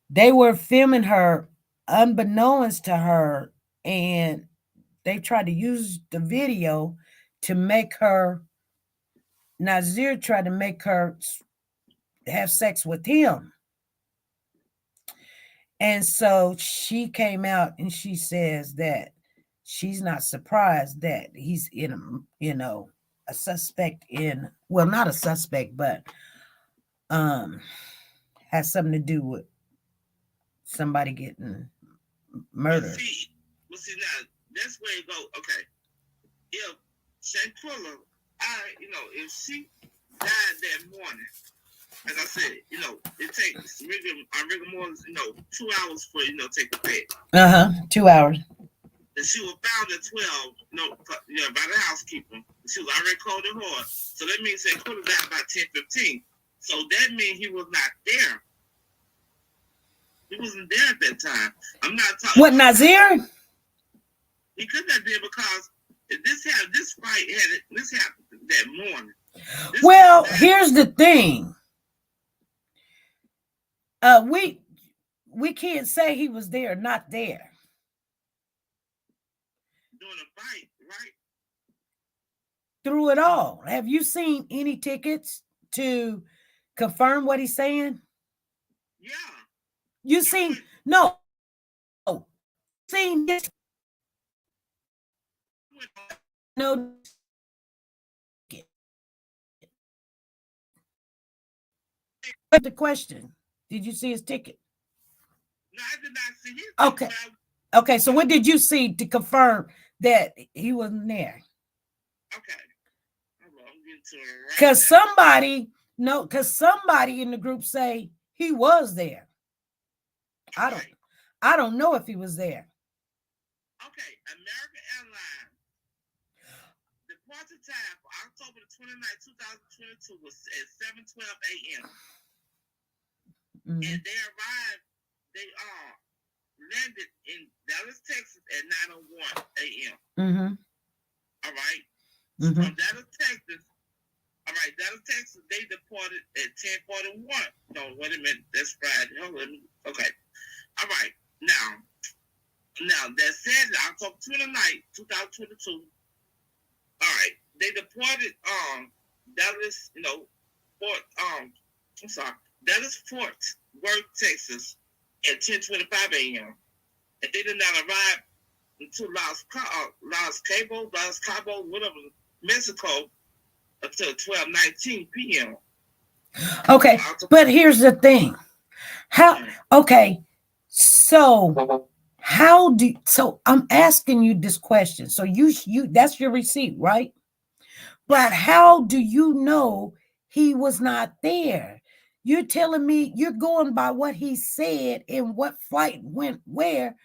A: they were filming her unbeknownst to her, and they tried to use the video to make her, Nazeer tried to make her have sex with him. And so she came out and she says that she's not surprised that he's in a, you know, a suspect in, well, not a suspect, but has something to do with somebody getting murdered.
M: Well, see now, that's where it goes. Okay. If Shanquella, if she died that morning, as I said, it takes rigor mortis, 2 hours for, take a pet.
A: 2 hours.
M: And she was found at 12, by the housekeeper. She was already cold and hard. So that means that could have died by 10:15. So that means he was not there. He wasn't there at that time. I'm not talking.
A: What, Nazeer?
M: He could not be, because this fight happened that morning.
A: Well, here's the thing. We can't say he was there or not there.
M: During a fight, right?
A: Through it all. Have you seen any tickets to confirm what he's saying?
M: Yeah.
A: You seen? No. Seen this? No. The question. Did you see his ticket?
M: No, I did not see his
A: ticket. Okay. Okay, so what did you see to confirm that he wasn't there?
M: Okay.
A: Because somebody in the group say he was there.
M: Okay.
A: I don't know if he was there.
M: Okay, American Airlines. Departure time for October the 29th, 2022 was at 7:12 a.m. And they arrived, landed in Dallas, Texas at 9:01 a.m. All right. From Dallas, Texas, they departed at 10:41. No, wait a minute. That's Friday. Hold on. Okay. All right. Now that said, October 29th, 2022. All right. They departed Dallas, Dallas Fort Worth, Texas, at 10:25 a.m. And they did not arrive into Los Cabos, whatever, Mexico, until 12:19 p.m.
A: Okay, but here's the thing. So I'm asking you this question. So you that's your receipt, right? But how do you know he was not there? You're telling me you're going by what he said and what flight went where,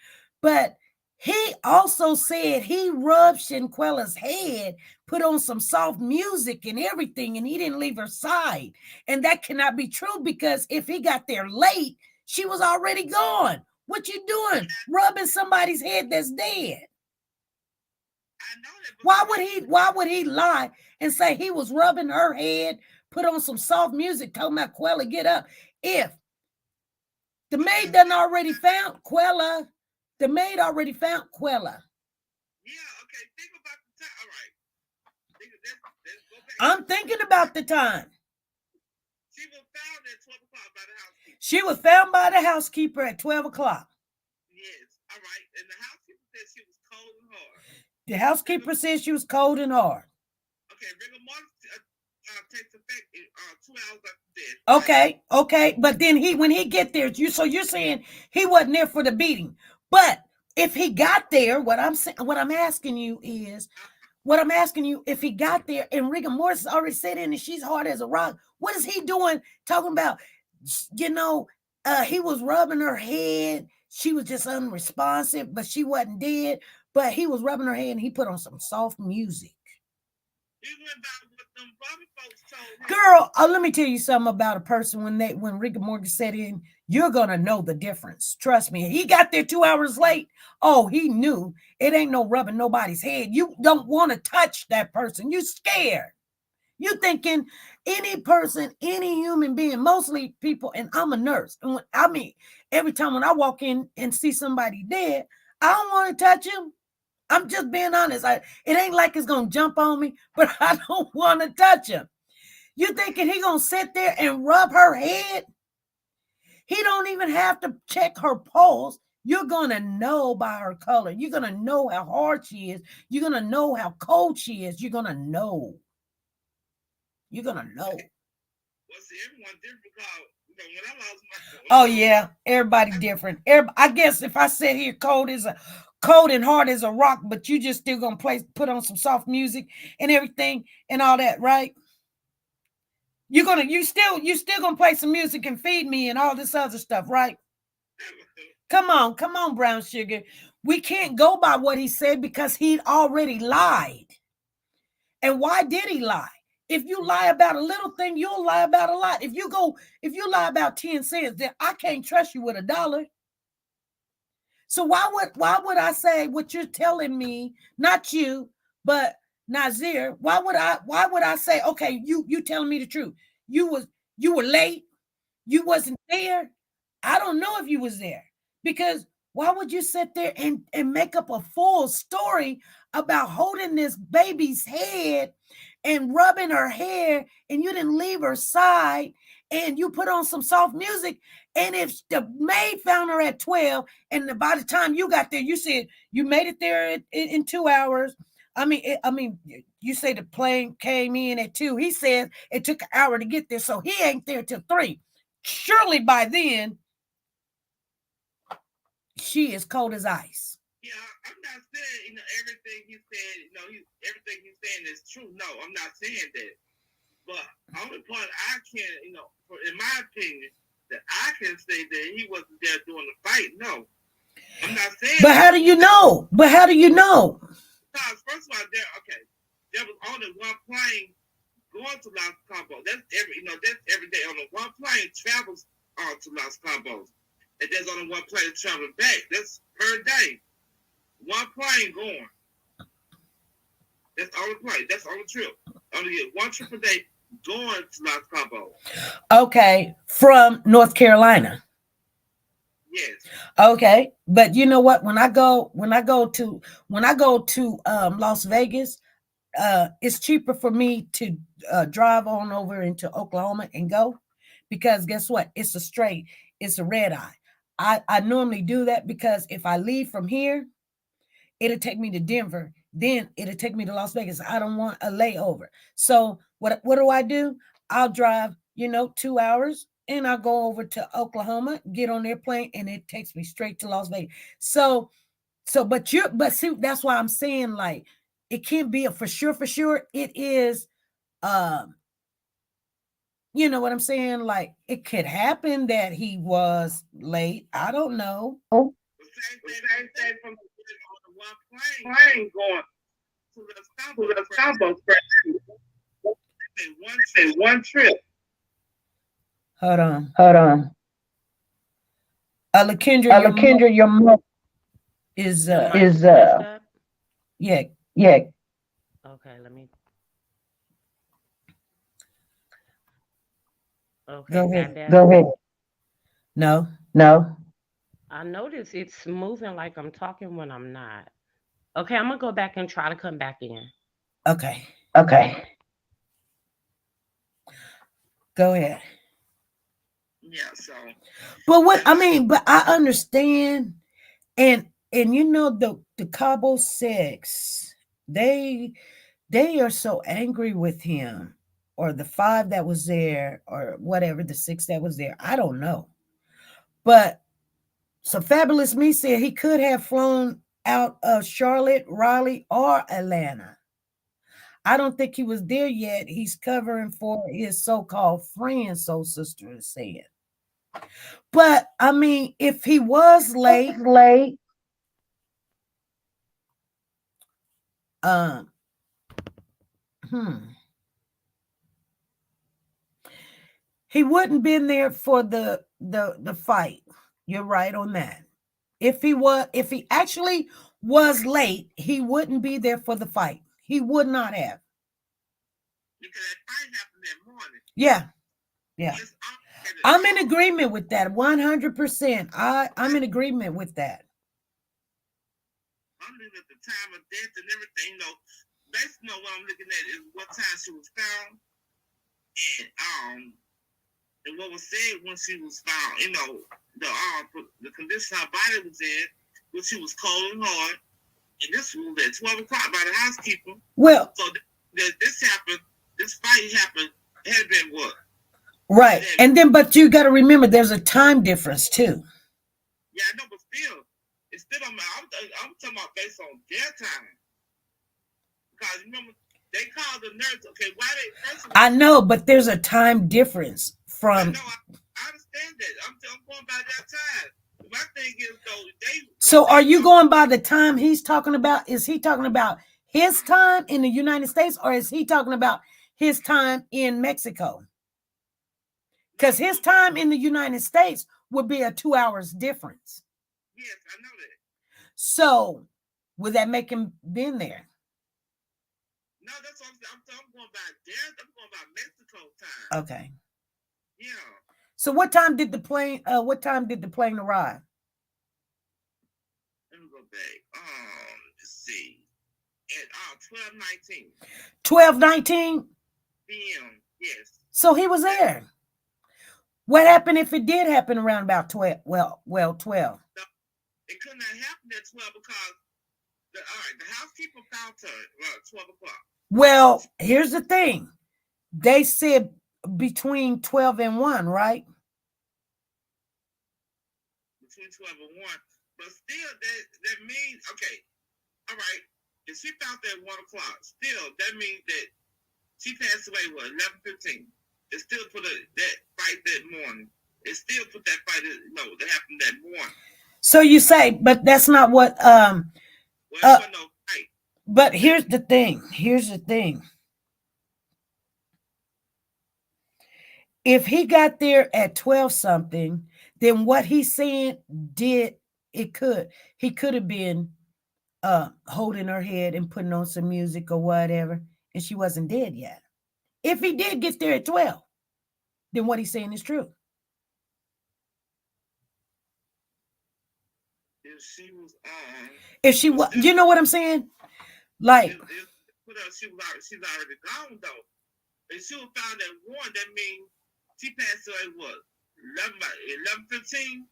A: but he also said he rubbed Shanquella's head, put on some soft music and everything, and he didn't leave her side. And that cannot be true, because if he got there late, she was already gone. What you doing? Rubbing somebody's head that's dead. Why would he lie and say he was rubbing her head, put on some soft music, talking about Quella, get up? If the maid done already found Quella, the maid already found Quella.
M: Yeah, okay. Think about the time. All right. Let's go back.
A: I'm thinking about the time.
M: She was found at 12 o'clock by the housekeeper.
A: She was found by the housekeeper at 12 o'clock.
M: Yes. All right. And the housekeeper said she was cold and hard.
A: The housekeeper said she was cold and hard.
M: Okay. Rigor mortis takes effect 2 hours after death.
A: Okay. But then when he get there, you're saying he wasn't there for the beating. But if he got there, what I'm asking you, if he got there and rigor mortis already set in and she's hard as a rock, what is he doing talking about? He was rubbing her head. She was just unresponsive, but she wasn't dead. But he was rubbing her head and he put on some soft music.
M: He went back with them Bobby folks told him.
A: Girl, let me tell you something about a person when rigor mortis set in. You're gonna know the difference. Trust me. He got there 2 hours late. Oh, he knew it ain't no rubbing nobody's head. You don't want to touch that person. You scared. You thinking any person, any human being, mostly people, and I'm a nurse. And every time when I walk in and see somebody dead, I don't want to touch him. I'm just being honest. It ain't like it's gonna jump on me, but I don't want to touch him. You thinking he gonna sit there and rub her head? He don't even have to check her pulse. You're gonna know by her color. You're gonna know how hard she is. You're gonna know how cold she is. You're gonna know. You're gonna know.
M: Well, see, everyone different because when I lost my.
A: Oh yeah, everybody different. I guess if I sit here cold and hard as a rock, but you just still gonna put on some soft music and everything and all that, right? You still gonna play some music and feed me and all this other stuff, right? Come on, brown sugar. We can't go by what he said because he'd already lied. And why did he lie? If you lie about a little thing, you'll lie about a lot. If you lie about 10 cents, then I can't trust you with $1. So why would I say what you're telling me? Not you, but Nazeer. Why would I say, okay, you telling me the truth? You were late. You wasn't there. I don't know if you was there, because why would you sit there and make up a full story about holding this baby's head and rubbing her hair, and you didn't leave her side, and you put on some soft music, and if the maid found her at 12, and by the time you got there, you said you made it there in 2 hours. I mean, you say the plane came in at 2. He said it took an hour to get there, so he ain't there till 3. Surely by then, she is cold as ice.
M: Yeah, I'm not saying, everything he said, everything he's saying is true. No, I'm not saying that. But the only part I can, in my opinion, that I can say that he wasn't there during the fight. No, I'm not saying.
A: But how do you know?
M: Because first of all, there was only one plane going to Los Cabos. That's every day. Only one plane travels to Los Cabos, and there's only one plane traveling back. That's per day. One plane going. That's the only plane. That's the only trip. Only get one trip a day going to Los Cabos.
A: Okay, from North Carolina.
M: Yes.
A: Okay, but you know what? When I go to Las Vegas, it's cheaper for me to drive on over into Oklahoma and go, because guess what? It's a red eye. I normally do that because if I leave from here, it'll take me to Denver. Then it'll take me to Las Vegas. I don't want a layover. So what do? I'll drive, 2 hours and I'll go over to Oklahoma, get on the airplane, and it takes me straight to Las Vegas. But see, that's why I'm saying, like, it can't be a for sure. It is, you know what I'm saying? Like, it could happen that he was late. I don't know.
M: The same thing from the plane going to the Starbucks. One trip.
A: Hold on. Lakendra, your mom is yeah.
O: Okay, let me. Okay,
A: Go ahead. No.
O: I notice it's moving like I'm talking when I'm not. Okay, I'm gonna go back and try to come back in.
A: Okay. Go ahead.
M: Yeah, so.
A: But I understand, and the Cabo Six, they are so angry with him, or the 5 that was there, or whatever, the 6 that was there. I don't know. But so Fabulous Me said he could have flown out of Charlotte, Raleigh, or Atlanta. I don't think he was there yet. He's covering for his so-called friend, Soul Sister is saying. But I mean, if he was late, he wouldn't been there for the fight. You're right on that. If he actually was late, he wouldn't be there for the fight. He would not have.
M: Because that fight happened that morning.
A: Yeah. I'm in agreement with that 100%. I'm in agreement with that.
M: I'm looking at the time of death and everything. Basically, what I'm looking at is what time she was found, and what was said when she was found. The condition her body was in, when she was cold and hard, and this was at 12 o'clock by the housekeeper.
A: Well,
M: so this happened. This fight happened. It had been what?
A: Right, and then but you got to remember there's a time difference too.
M: Yeah, I know, but still, it's still I'm talking about based on their time. Because remember, they called the nurse. Okay, why they? First of all,
A: I know, but there's a time difference from.
M: I know, I understand that. I'm going by that time. My thing is though,
A: So are you going by the time he's talking about? Is he talking about his time in the United States, or is he talking about his time in Mexico? Because his time in the United States would be a 2 hours difference.
M: Yes, I know that.
A: So would that make him been there?
M: No, that's what I'm going by there. I'm going by Mexico time.
A: Okay.
M: Yeah.
A: So what time did the plane arrive?
M: Let me go back. Let's see. At 12:19.
A: 12:19?
M: PM. Yes.
A: So he was there. What happened if it did happen around about 12? Well, 12.
M: No, it could not happen at 12 because the housekeeper found her at 12 o'clock.
A: Well, here's the thing. They said between 12 and 1, right?
M: Between 12 and 1. But still, that means, okay, all right, if she found that at 1 o'clock, still, that means that she passed away, 11:15. It still put that fight that morning. It still put that fight, that happened that morning.
A: So you say, but that's not what,
M: well, no fight.
A: But here's the thing. If he got there at 12 something, then what he's saying he could have been holding her head and putting on some music or whatever, and she wasn't dead yet. If he did get there at 12, then what he's saying is true. If she was, you know what I'm saying? Like,
M: she's already gone though. If she was found at 1, that means She passed away, what, 11:15?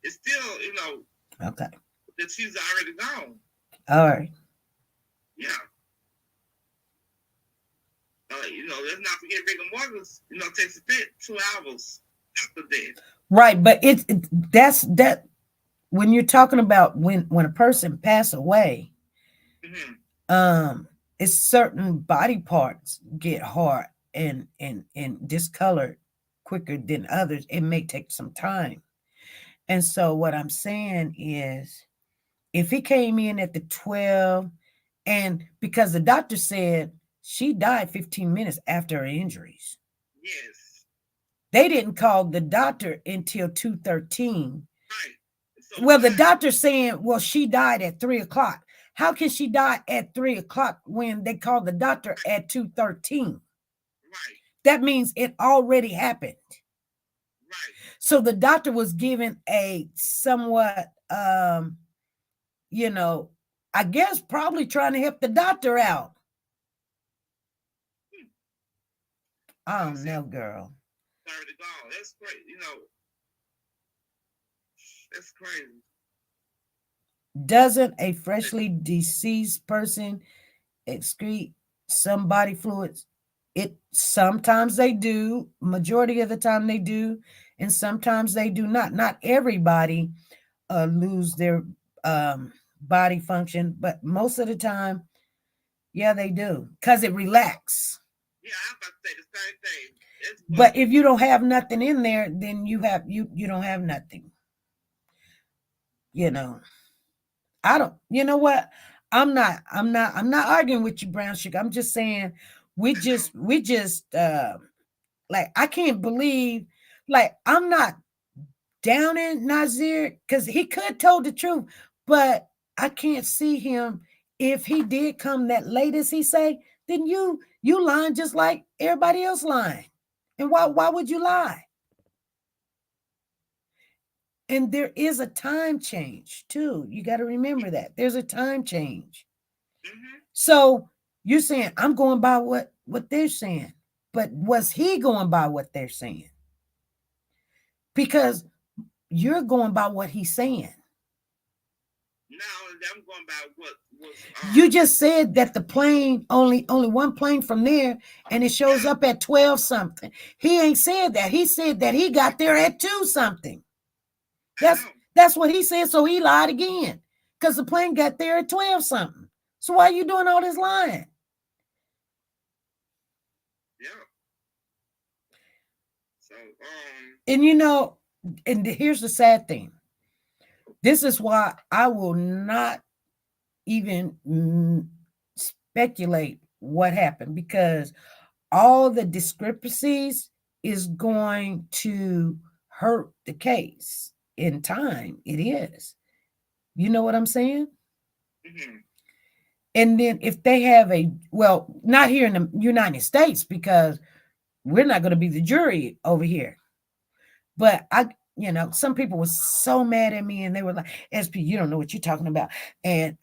M: It's still, you know,
A: Okay.
M: that she's already gone.
A: All right.
M: Yeah. You know, let's not forget rigor mortis, you know, takes effect 2 hours after death.
A: Right, but that's that when you're talking about when a person passes away, it's certain body parts get hard and discolored quicker than others. It may take some time. And so what I'm saying is, if he came in at the 12, and because the doctor said she died 15 minutes after her injuries.
M: Yes.
A: They didn't call the doctor until 2:13. Right. So well, the doctor's saying, well, she died at 3 o'clock. How can she die at 3 o'clock when they called the doctor at 2:13? Right. That means it already happened. Right. So the doctor was given a somewhat, you know, I guess probably trying to help the doctor out. I don't know, girl.
M: That's great. You know, that's crazy.
A: Doesn't a freshly deceased person excrete some body fluids? It sometimes they do. Majority of the time they do, and sometimes they do not. Not everybody lose their body function, but most of the time, yeah, they do, because it relaxes.
M: Yeah, I'm about to say the same thing.
A: But if you don't have nothing in there, then you don't have nothing. You know, I don't. You know what? I'm not arguing with you, Brown Sugar. I'm just saying we just like, I can't believe, like, I'm not downing Nazeer because he could told the truth, but I can't see him. If he did come that late as he say, then you lying just like everybody else lying. And why would you lie? And there is a time change too. You got to remember that. There's a time change. Mm-hmm. So you're saying I'm going by what they're saying. But was he going by what they're saying? Because you're going by what he's saying.
M: No, I'm going by what was.
A: You just said that the plane, only one plane from there, and it shows up at 12 something. He ain't said that. He said that he got there at 2 something. That's what he said. So he lied again, because the plane got there at 12 something. So why are you doing all this lying?
M: Yeah. So
A: and you know, and here's the sad thing. This is why I will not even speculate what happened, because all the discrepancies is going to hurt the case in time. It is. You know what I'm saying? Mm-hmm. And then if they have not here in the United States, because we're not going to be the jury over here. But some people were so mad at me, and they were like, SP, you don't know what you're talking about. And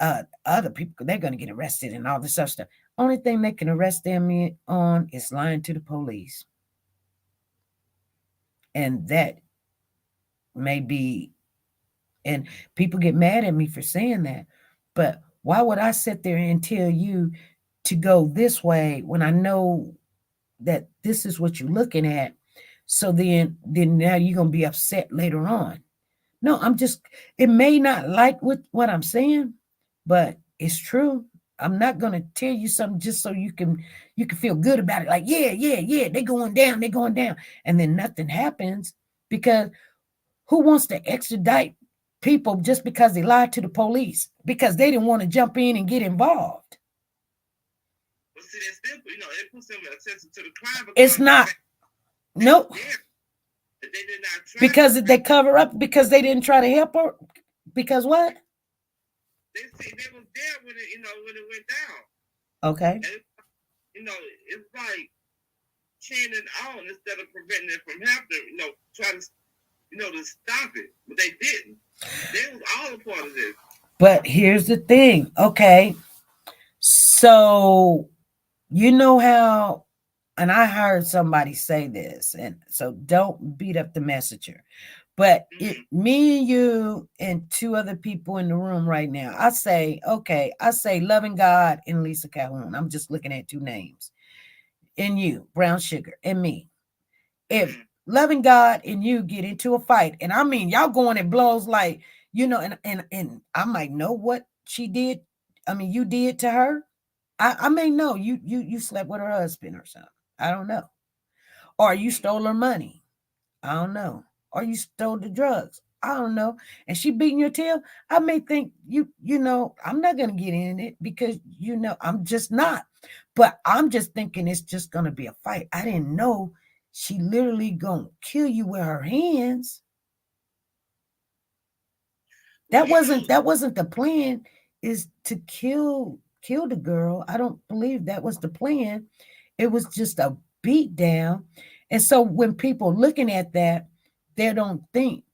A: other people, they're going to get arrested and all this other stuff. Only thing they can arrest them on is lying to the police. And that may be, and people get mad at me for saying that. But why would I sit there and tell you to go this way when I know that this is what you're looking at? So then now you're going to be upset later on. No, it may not like what I'm saying, but it's true. I'm not going to tell you something just so you can feel good about it. Like, yeah, they're going down. And then nothing happens, because who wants to extradite people just because they lied to the police? Because they didn't want to jump in and get involved.
M: Well, see, that's still, it puts them attention to the crime.
A: It's not. Nope.
M: They did not try
A: because they cover up, because they didn't try to help her. Because what?
M: They was there when it went down.
A: Okay.
M: And it's like cheering on instead of preventing it from happening. Trying to to stop it, but they didn't. They was all a part of this.
A: But here's the thing. Okay, so you know how and I heard somebody say this, and so don't beat up the messenger. But me and you and two other people in the room right now, I say Loving God and Lisa Calhoun. I'm just looking at two names. And you, Brown Sugar, and me. If Loving God and you get into a fight, and I mean y'all going at blows like, and I might know what she did. I mean, you did to her. I may know you slept with her husband or something. I don't know. Or you stole her money. I don't know. Or you stole the drugs. I don't know. And she beating your tail. I may think I'm not going to get in it because, I'm just not. But I'm just thinking it's just going to be a fight. I didn't know she literally going to kill you with her hands. That wasn't the plan, is to kill the girl. I don't believe that was the plan. It was just a beat down. And so when people looking at that, they don't think,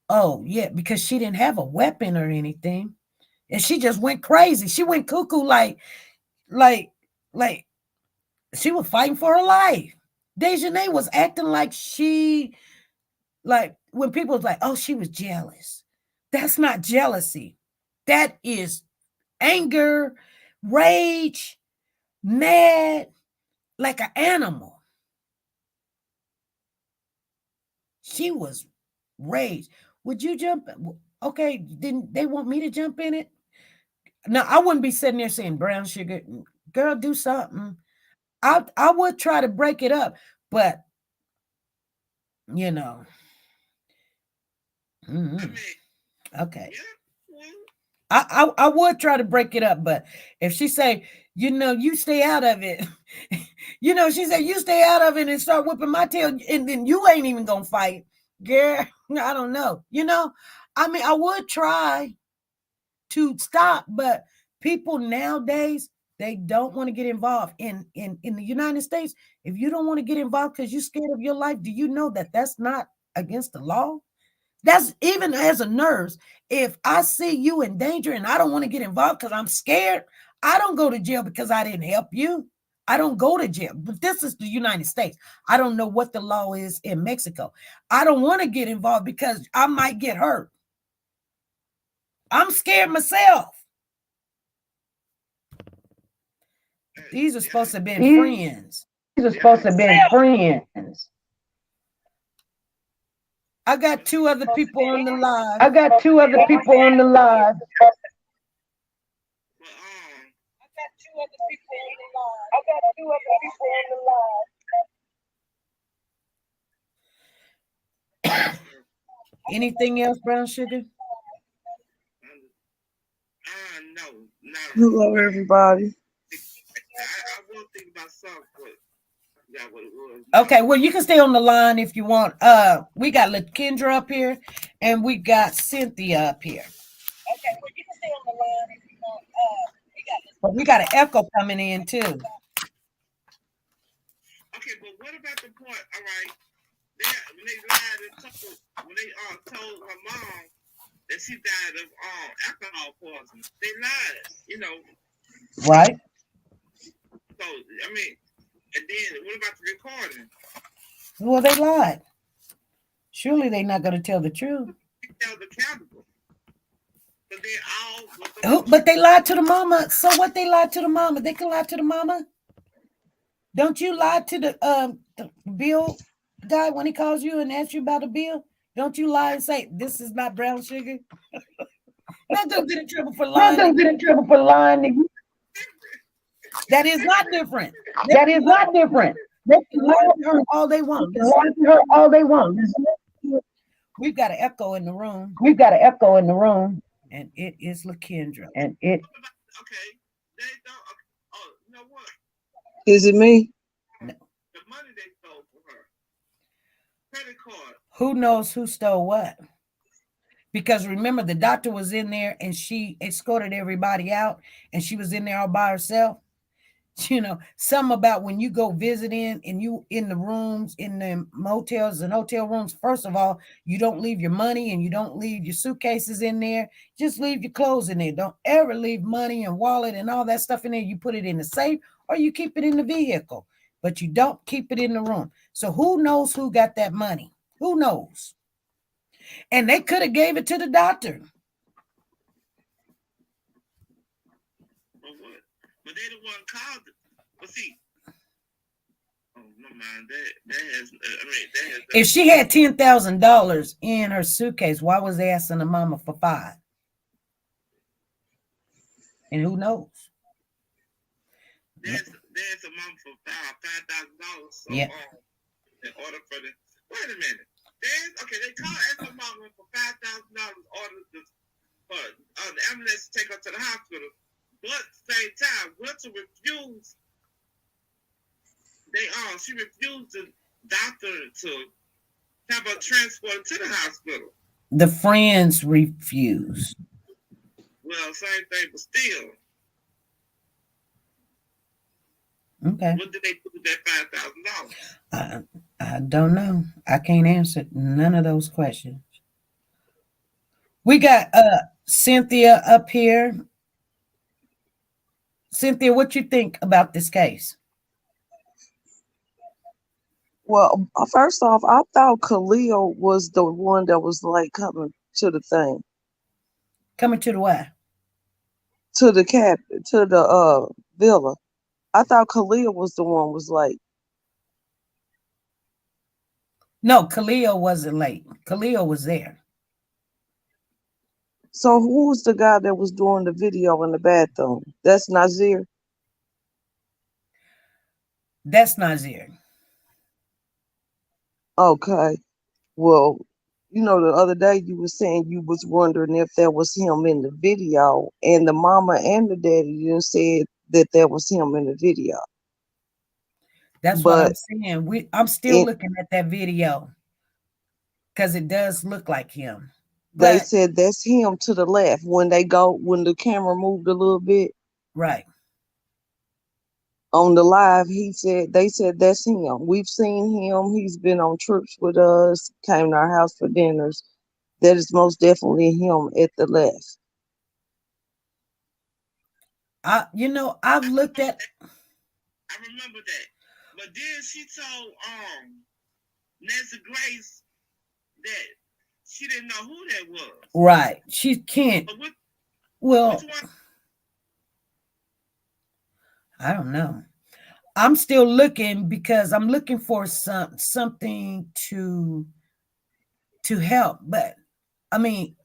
A: oh yeah, because she didn't have a weapon or anything. And she just went crazy. She went cuckoo like she was fighting for her life. Dejanay was acting like when people was like, oh, she was jealous. That's not jealousy. That is anger, rage, mad, like an animal. She was raged. Would you jump? Okay, didn't they want me to jump in it? No, I wouldn't be sitting there saying, Brown Sugar, girl, do something. I would try to break it up, but okay. I would try to break it up, but if she say, you stay out of it, she said, you stay out of it and start whipping my tail, and then you ain't even gonna fight, girl. I don't know. I mean, I would try to stop, but people nowadays, they don't want to get involved. In the United States, if you don't want to get involved because you're scared of your life, do you know that that's not against the law? That's even as a nurse. If I see you in danger and I don't want to get involved because I'm scared, I don't go to jail because I didn't help you. I don't go to jail. But this is the United States. I don't know what the law is in Mexico. I don't want to get involved because I might get hurt. I'm scared myself. These are supposed to be friends. These are supposed to be friends. I got two other people on the live. Anything else, Brown Sugar?
M: No.
L: Hello, everybody.
M: I will think about something, but that's what it was.
A: Okay, well, you can stay on the line if you want. We got LaKendra up here, and we got Cynthia up here. Okay, well, you can stay on the line if you want. But we got an echo coming in too.
M: Okay, but what about the point? All right, when they lied and when they told her mom that she died of alcohol poisoning, they lied,
A: Right.
M: So I mean, and then what about the recording?
A: Well, they lied. Surely they're not going to tell the truth.
M: Held accountable.
A: But they lied to the mama. So what? They lied to the mama. They can lie to the mama. Don't you lie to the bill guy when he calls you and asks you about a bill? Don't you lie and say this is not Brown Sugar? Not gonna get in trouble for lying. That is not different. They can lie to her all they want. We've got an echo in the room. And it is LaKendra.
M: Okay. They don't. Oh, you know what?
L: Is it me?
M: No. The money they stole from her. Credit card.
A: Who knows who stole what? Because remember, the doctor was in there and she escorted everybody out, and she was in there all by herself. Some about when you go visiting and you in the rooms, in the motels and hotel rooms, first of all, you don't leave your money and you don't leave your suitcases in there. Just leave your clothes in there. Don't ever leave money and wallet and all that stuff in there. You put it in the safe or you keep it in the vehicle. but you don't keep it in the room. So who knows who got that money? Who knows? And they could have gave it to the doctor.
M: But they the one called it. But see, oh no mind that has. That has.
A: If she had $10,000 in her suitcase, why was they asking the mama for $5? And who knows?
M: There's a mama for $5,000. So,
A: yeah.
M: In order for the wait a minute. They call ask the mama for $5,000 order for the ambulance to take her to the hospital. But at the same time, Winter refused. She refused the doctor to have her transported to the hospital.
A: The friends refused.
M: Well, same thing, but still.
A: Okay.
M: What did they do with that $5,000?
A: I don't know. I can't answer none of those questions. We got Cynthia up here. Cynthia, what you think about this case?
P: Well, first off, I thought Khalil was the one that was like coming to the thing.
A: Coming to the what?
P: To the villa. I thought Khalil was the one was late.
A: No, Khalil wasn't late. Khalil was there.
P: So who was the guy that was doing the video in the bathroom? That's Nazeer?
A: That's Nazeer.
P: Okay. Well, the other day you were saying you was wondering if that was him in the video, and the mama and the daddy said that was him in the video.
A: That's what I'm saying. I'm still looking at that video because it does look like him.
P: They said that's him to the left when the camera moved a little bit.
A: Right.
P: On the live, they said that's him. We've seen him. He's been on trips with us, came to our house for dinners. That is most definitely him at the left.
A: I've looked at.
M: I remember that. But then she told Nancy Grace that she didn't know who that was.
A: Right. She can't. I don't know. I'm still looking because I'm looking for something to help. But I mean,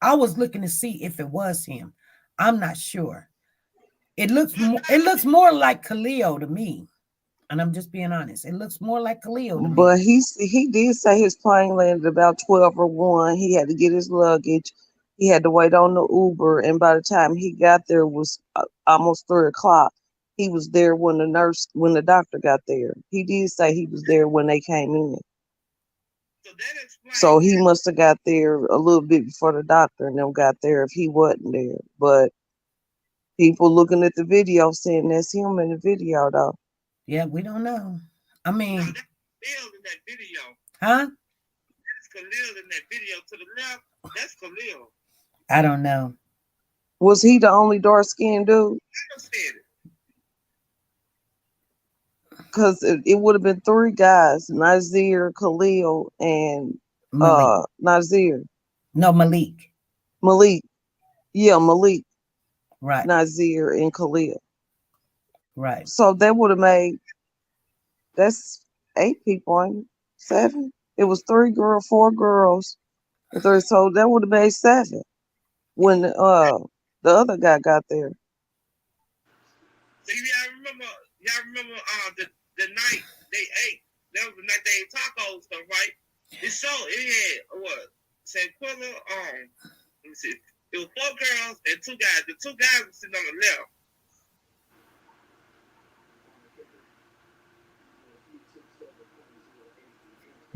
A: I was looking to see if it was him. I'm not sure. It looks more like Khalil to me. And I'm just being honest. It looks more like Khalil to me.
P: But he did say his plane landed about 12 or 1. He had to get his luggage. He had to wait on the Uber. And by the time he got there, it was almost 3 o'clock. He was there when the doctor got there. He did say he was there when they came in. So he must have got there a little bit before the doctor and them got there if he wasn't there. But people looking at the video saying that's him in the video, though.
A: Yeah, we don't know. I mean,
M: no, that's Khalil in that video.
A: Huh?
M: That's Khalil in that video to the left. That's Khalil.
A: I don't know.
P: Was he the only dark-skinned dude?
M: I just said it.
P: Because it would have been 3 guys: Nazeer, Khalil, and Nazeer.
A: No, Malik.
P: Malik. Yeah, Malik.
A: Right.
P: Nazeer and Khalil.
A: Right.
P: So that would have that's 8 people, ain't it? 7? It was 4 girls, and 3. So that would have made 7 when the other guy got there.
M: So y'all remember the night they ate. That was the night they ate tacos, stuff, right? It had what? Shanquella. Let me see. It was 4 girls and 2 guys. The 2 guys were sitting on the left.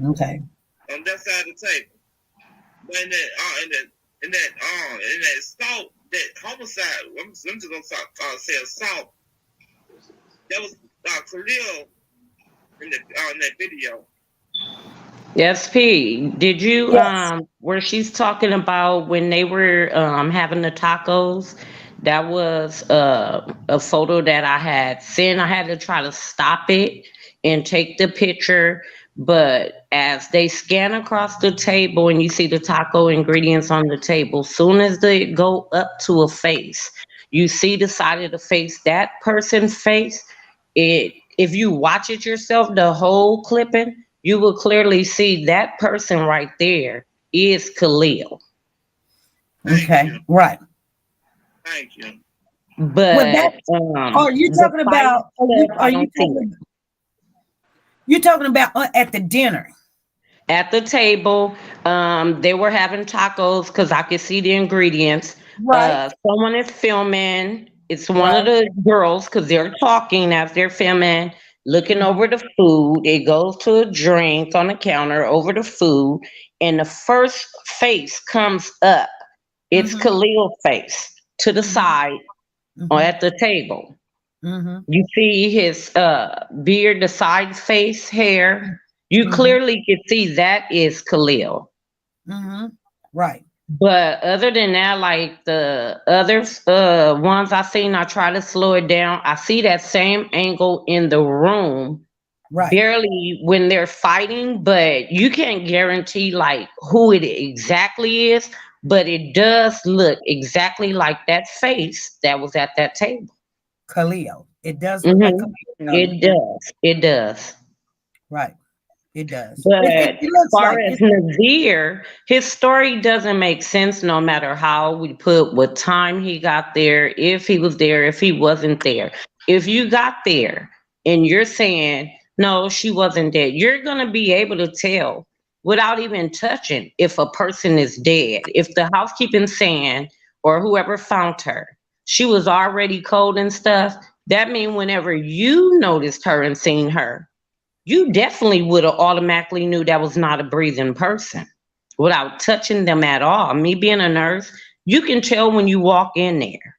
A: Okay.
M: On that side of the table. But in that assault, that homicide, I'm just gonna say assault. That was Khalil in that video.
O: Yes, P. Did you where she's talking about when they were having the tacos? That was a photo that I had seen. I had to try to stop it and take the picture. But as they scan across the table and you see the taco ingredients on the table, soon as they go up to a face, you see the side of the face, that person's face, if you watch it yourself, the whole clipping, you will clearly see that person right there is Khalil.
Q: Okay, right.
M: Thank you.
O: But
Q: are you talking about? You're talking about at the dinner?
O: At the table, they were having tacos because I could see the ingredients.
Q: Right.
O: Someone is filming. It's one of the girls because they're talking as they're filming, looking over the food. It goes to a drink on the counter over the food, and the first face comes up. It's Khalil's face to the side or at the table. You see his beard, the side face hair. You clearly can see that is Khalil.
Q: Right.
O: But other than that, like the other ones I seen, I try to slow it down. I see that same angle in the room, barely when they're fighting, but you can't guarantee like who it exactly is. But it does look exactly like that face that was at that table.
Q: Khalil. It does look like Khalil.
O: It does. It does.
Q: Right. It does.
O: But
Q: It
O: as
Q: looks
O: far
Q: like
O: as Nazeer, his story doesn't make sense no matter how we put what time he got there, if he was there, if he wasn't there. If you got there and you're saying, no, she wasn't dead, you're going to be able to tell without even touching if a person is dead. If the housekeeping saying or whoever found her, she was already cold and stuff, that means whenever you noticed her and seen her, you definitely would have automatically knew that was not a breathing person without touching them at all. Me being a nurse, you can tell when you walk in there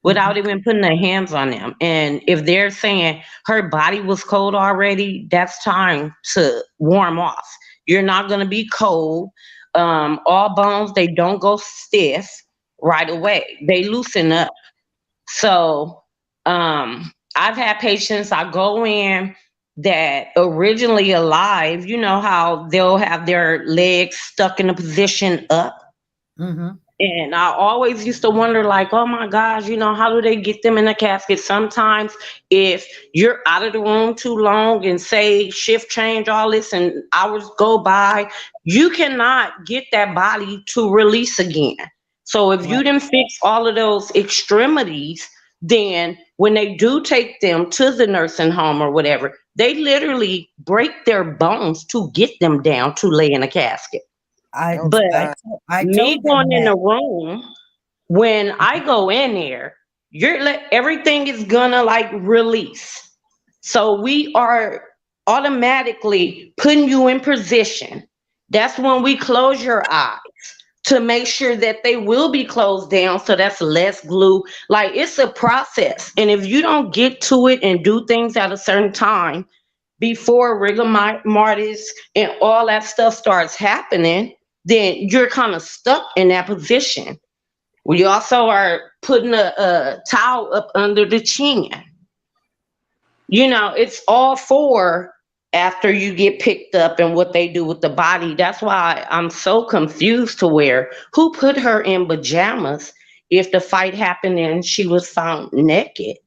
O: without even putting their hands on them. And if they're saying her body was cold already, that's time to warm off. You're not going to be cold. All bones, they don't go stiff right away. They loosen up. So I've had patients, I go in that originally alive, you know how they'll have their legs stuck in a position up. And I always used to wonder, like, oh my gosh, you know, how do they get them in a casket? Sometimes if you're out of the room too long and say shift change, all this, and hours go by, you cannot get that body to release again. So if you didn't fix all of those extremities, then when they do take them to the nursing home or whatever, they literally break their bones to get them down to lay in a casket. But me going in the room, when I go in there, everything is gonna like release. So we are automatically putting you in position. That's when we close your eyes to make sure that they will be closed down. So that's less glue. Like it's a process. And if you don't get to it and do things at a certain time before rigor mortis and all that stuff starts happening, then you're kind of stuck in that position. We also are putting a towel up under the chin. You know, it's all for after you get picked up and what they do with the body. That's why I'm so confused to where who put her in pajamas if the fight happened and she was found naked.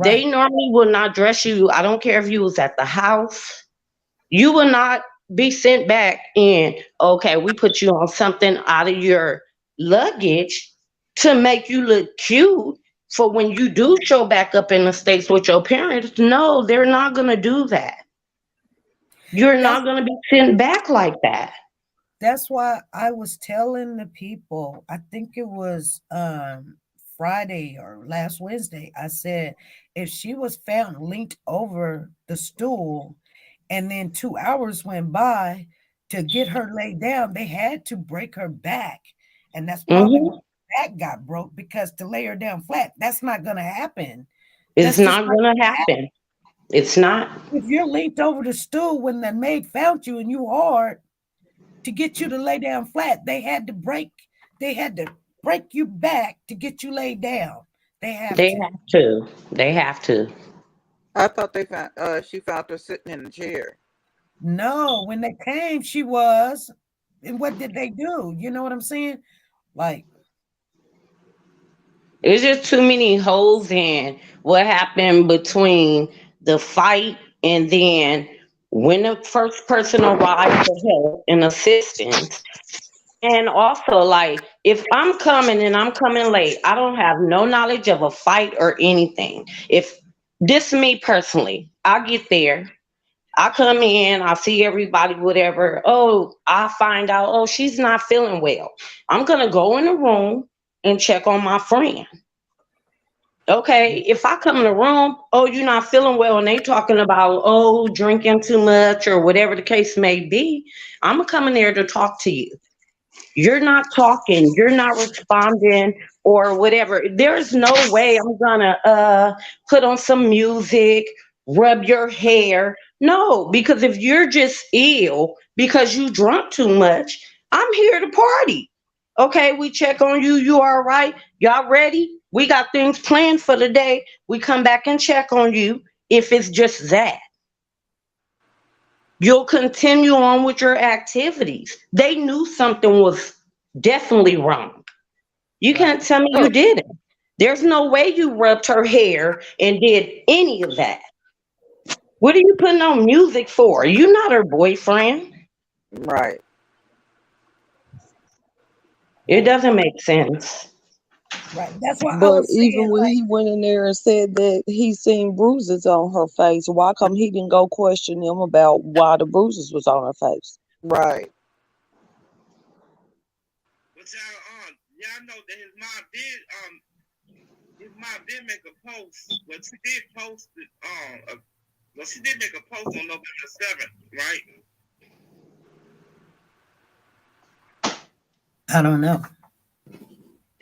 O: They normally will not dress you. I don't care if you was at the house. You will not be sent back in, okay, we put you on something out of your luggage to make you look cute for when you do show back up in the States with your parents. No, they're not going to do that. You're not going to be sent back like that.
Q: That's why I was telling the people, I think it was Friday or last Wednesday, I said, if she was found linked over the stool and then 2 hours went by to get her laid down, they had to break her back. And that's probably why her back got broke, because to lay her down flat, that's not going to happen.
O: It's not going to happen. It's not.
Q: If you're linked over the stool when the maid found you and you hard to get you to lay down flat, they had to break you back to get you laid down. They have
O: They
Q: to.
O: have to. They have to.
R: I thought they found she found her sitting in a chair.
Q: No, when they came, she was. And what did they do? You know what I'm saying? Like,
O: It's just too many holes in what happened between the fight and then when the first person arrived for help and assistance. And also, like, if I'm coming and I'm coming late, I don't have no knowledge of a fight or anything. If this me personally, I get there, I come in, I see everybody, whatever. Oh, I find out, oh, she's not feeling well. I'm gonna go in the room and check on my friend. Okay, if I come in the room, oh, you're not feeling well, and they talking about, oh, drinking too much or whatever the case may be, I'm gonna come in there to talk to you. You're not talking, you're not responding or whatever. There's no way I'm gonna put on some music, rub your hair. No, because if you're just ill because you drunk too much, I'm here to party. Okay, we check on you, you all right? Y'all ready? We got things planned for the day. We come back and check on you if it's just that. You'll continue on with your activities. They knew something was definitely wrong. You can't tell me you didn't. There's no way you rubbed her hair and did any of that. What are you putting on music for? You're not her boyfriend.
R: Right.
O: It doesn't make sense.
Q: right. That's what I
P: But
Q: was
P: even
Q: saying.
P: when
Q: Like,
P: he went in there and said that he seen bruises on her face, why come he didn't go question him about why the bruises was on her face?
R: Right.
M: But y'all know that his mom did make a post. Well, she did post it. Well, she did make a post on November 7th, right?
Q: I don't know.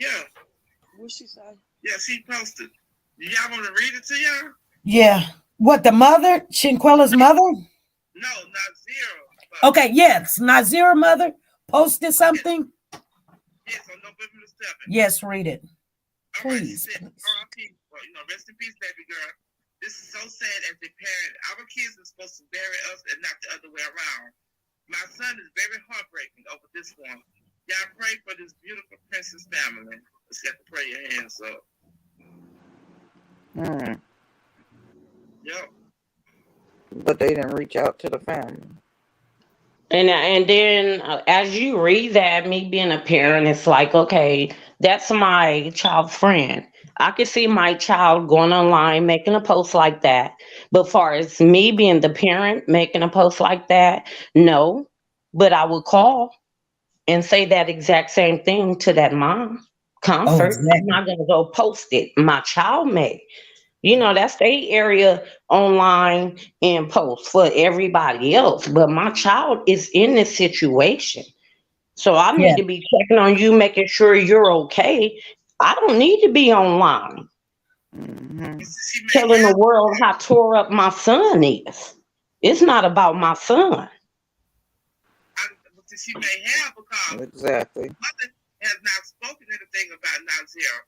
M: Yeah.
P: What'd she say?
M: Yeah, she posted. Y'all want to read it to y'all?
Q: Yeah. What, the mother? Shanquella's mother?
M: No, not zero.
Q: Okay, yes. Nazeer mother posted something?
M: Yes, on November the 7th.
Q: Yes, read it.
M: All right, she
Q: Please.
M: said, R.I.P. Well, rest in peace, baby girl. This is so sad as a parent. Our kids are supposed to bury us and not the other way around. My son is very heartbreaking over this one. Y'all pray for this beautiful princess family. Let's get to pray your hands up. Yep.
R: But they didn't reach out to the family.
O: And then as you read that, me being a parent, it's like, okay, that's my child's friend. I could see my child going online making a post like that. But far as me being the parent making a post like that, no. But I would call and say that exact same thing to that mom. Comfort. I'm not gonna go post it. My child may. That's their area online and post for everybody else. But my child is in this situation. So I need to be checking on you, making sure you're okay. I don't need to be online telling the world how tore up my son is. It's not about my son.
M: She may have because
R: exactly.
M: Mother has not spoken anything about Nazeer.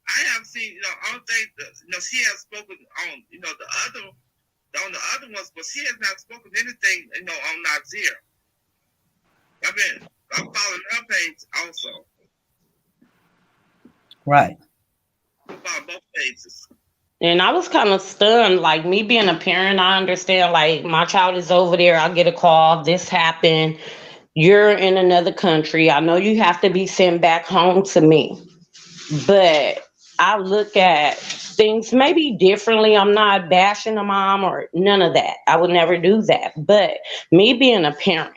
M: I have seen, all things, she has spoken on, on the other ones, but she has not spoken anything, on Nazeer. I'm following her page also.
Q: Right.
M: I follow both pages.
O: And I was kind of stunned, like me being a parent, I understand, like my child is over there, I get a call, this happened, you're in another country. I know you have to be sent back home to me, but I look at things maybe differently. I'm not bashing a mom or none of that. I would never do that. But me being a parent,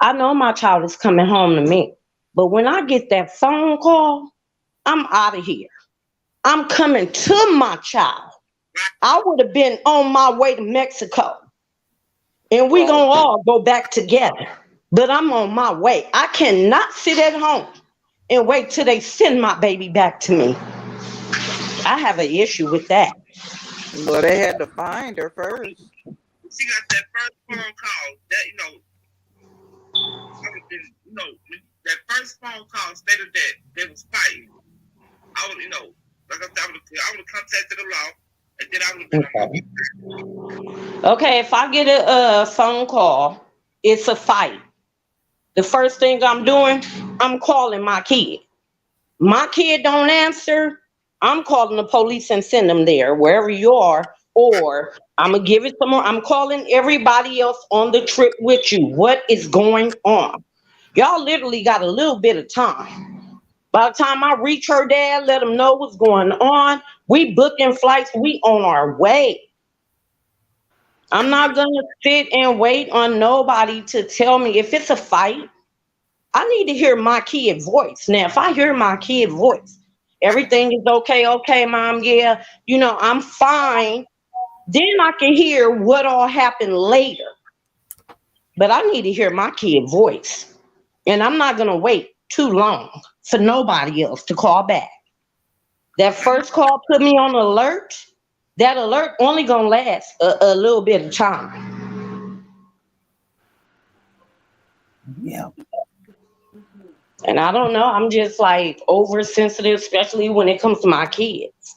O: I know my child is coming home to me. But when I get that phone call, I'm out of here. I'm coming to my child. I would have been on my way to Mexico. And we gonna all go back together. But I'm on my way. I cannot sit at home and wait till they send my baby back to me. I have an issue with that.
R: Well, they had to find her first.
M: She got that first phone call. That that first phone call stated that they was fighting. I would, like I said, I would have contacted the law, and then I would have been
O: Okay, if I get a phone call, it's a fight. The first thing I'm doing, I'm calling my kid. My kid don't answer, I'm calling the police and send them there, wherever you are, or I'm gonna give it some more. I'm calling everybody else on the trip with you. What is going on? Y'all literally got a little bit of time. By the time I reach her dad, let him know what's going on. We booking flights, we on our way. I'm not gonna sit and wait on nobody to tell me if it's a fight. I need to hear my kid voice. Now, if I hear my kid voice, everything is okay, mom, yeah, I'm fine. Then I can hear what all happened later. But I need to hear my kid voice. And I'm not gonna wait too long for nobody else to call back. That first call put me on alert. That alert only gonna last a little bit of time.
Q: Yeah.
O: And I don't know, I'm just like oversensitive, especially when it comes to my kids.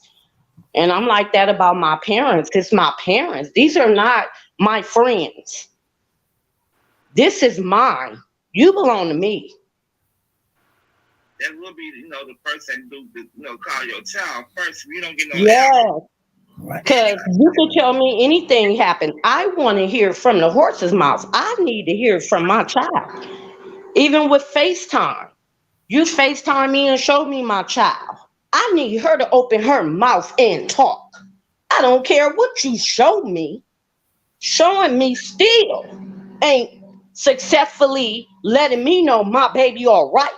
O: And I'm like that about my parents. It's my parents. These are not my friends. This is mine. You belong to me.
M: that will be, the person who call your child first. We don't get no
O: Yeah. Because you can tell me anything happened. I want to hear from the horse's mouth. I need to hear from my child. Even with FaceTime. You FaceTime me and show me my child. I need her to open her mouth and talk. I don't care what you show me. Showing me still ain't successfully letting me know my baby all right.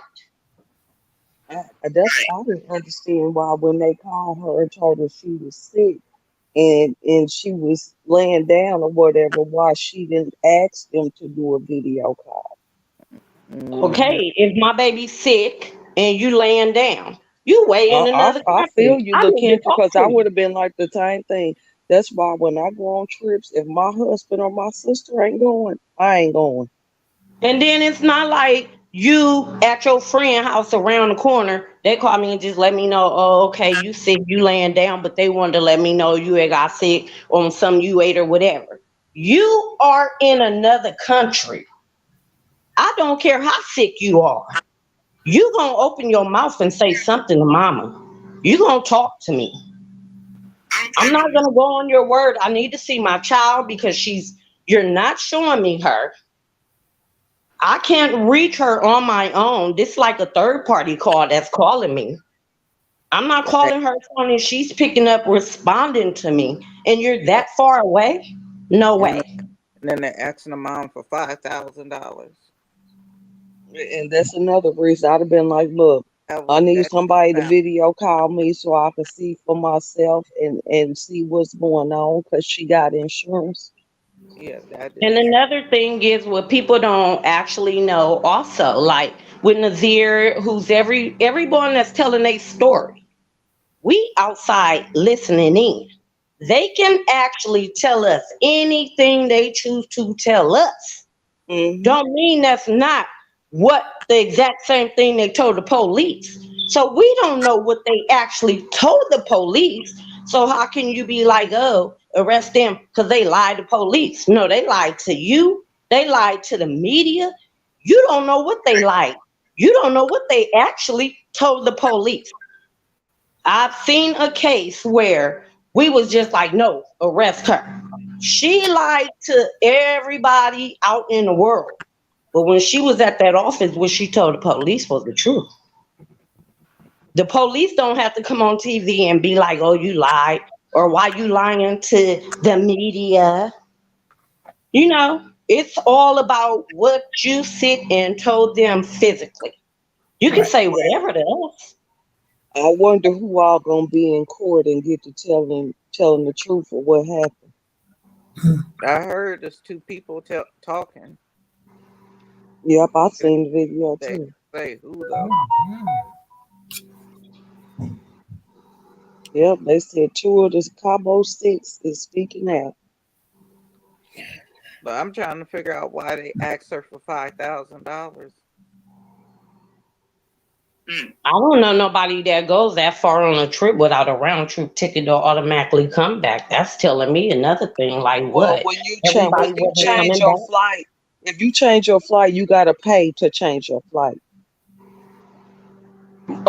P: I didn't understand why when they called her and told her she was sick and she was laying down or whatever, why she didn't ask them to do a video call.
O: Okay, if my baby's sick and you laying down, you way in another
P: I
O: country.
P: feel you,
O: I need to
P: LaKendra,
O: talk
P: because
O: to
P: I
O: you.
P: would have been like the same thing. That's why when I go on trips, if my husband or my sister ain't going, I ain't going.
O: And then it's not like you at your friend house around the corner. They call me and just let me know, oh, okay, you sick, you laying down, but they wanted to let me know you had got sick on some you ate or whatever. You are in another country. I don't care how sick you are. You gonna open your mouth and say something to mama. You gonna talk to me. I'm not gonna go on your word. I need to see my child because you're not showing me her. I can't reach her on my own. This is like a third party call that's calling me. I'm not calling her phone and she's picking up, responding to me. And you're that far away? No way.
R: And then they're asking the mom for $5,000.
P: And that's another reason I'd have been like, look, I need somebody to video call me so I can see for myself and see what's going on because she got insurance.
R: Yeah, that is.
O: And another thing is what people don't actually know also, like with Nazeer, who's everyone that's telling a story. We outside listening in. They can actually tell us anything they choose to tell us. Don't mean that's not what the exact same thing they told the police. So we don't know what they actually told the police. So how can you be like, oh, arrest them because they lied to police? No, they lied to you. They lied to the media. You don't know what they lied. You don't know what they actually told the police. I've seen a case where we was just like, no, arrest her. She lied to everybody out in the world. But when she was at that office, what she told the police was the truth. The police don't have to come on TV and be like, oh, you lied, or why you lying to the media. It's all about what you sit and told them physically. You can say whatever to us.
P: I wonder who all gonna be in court and get to telling the truth of what happened.
R: I heard there's two people talking.
P: Yep, I seen the video too.
R: Say who though?
P: Yep, they said 2 of the Cabo 6 is speaking out.
R: But I'm trying to figure out why they asked her for $5,000.
O: I don't know nobody that goes that far on a trip without a round trip ticket to automatically come back. That's telling me another thing. Like
P: Well,
O: what?
P: when you
O: Everybody wasn't
P: change
O: coming
P: your
O: back.
P: flight, if you change your flight, you gotta pay to change your flight.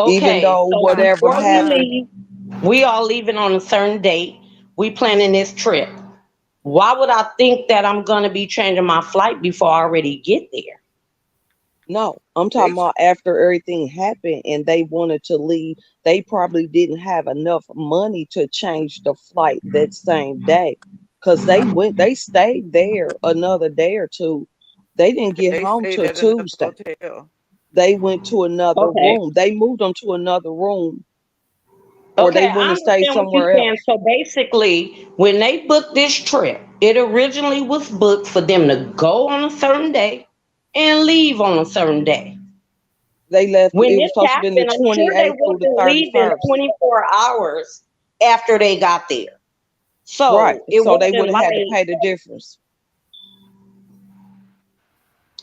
P: Even
O: Okay,
P: though
O: so
P: whatever
O: before we
P: happened,
O: leave, we all leaving on a certain date. We planning this trip. Why would I think that I'm gonna be changing my flight before I already get there?
P: no, I'm
R: They
P: talking about after everything happened and they wanted to leave, they probably didn't have enough money to change the flight that same day. Cause they stayed there another day or two. They didn't get
R: they
P: home
R: stayed
P: till
R: at another
P: Tuesday.
R: hotel.
P: They went to another
O: Okay.
P: room. They moved them to another room, or
O: Okay,
P: they
O: I
P: went and stayed
O: understand what you're
P: somewhere
O: saying.
P: else.
O: So basically, when they booked this trip, it originally was booked for them to go on a certain day and leave on a certain day.
P: They left.
O: When
P: It was
O: this
P: supposed to be the
O: happened, I'm sure they
P: 28th through the
O: wasn't leaving
P: 31st.
O: 24 hours after they got there.
P: Right.
O: So it
P: So they would
O: wasn't
P: have had to
O: like,
P: pay the difference.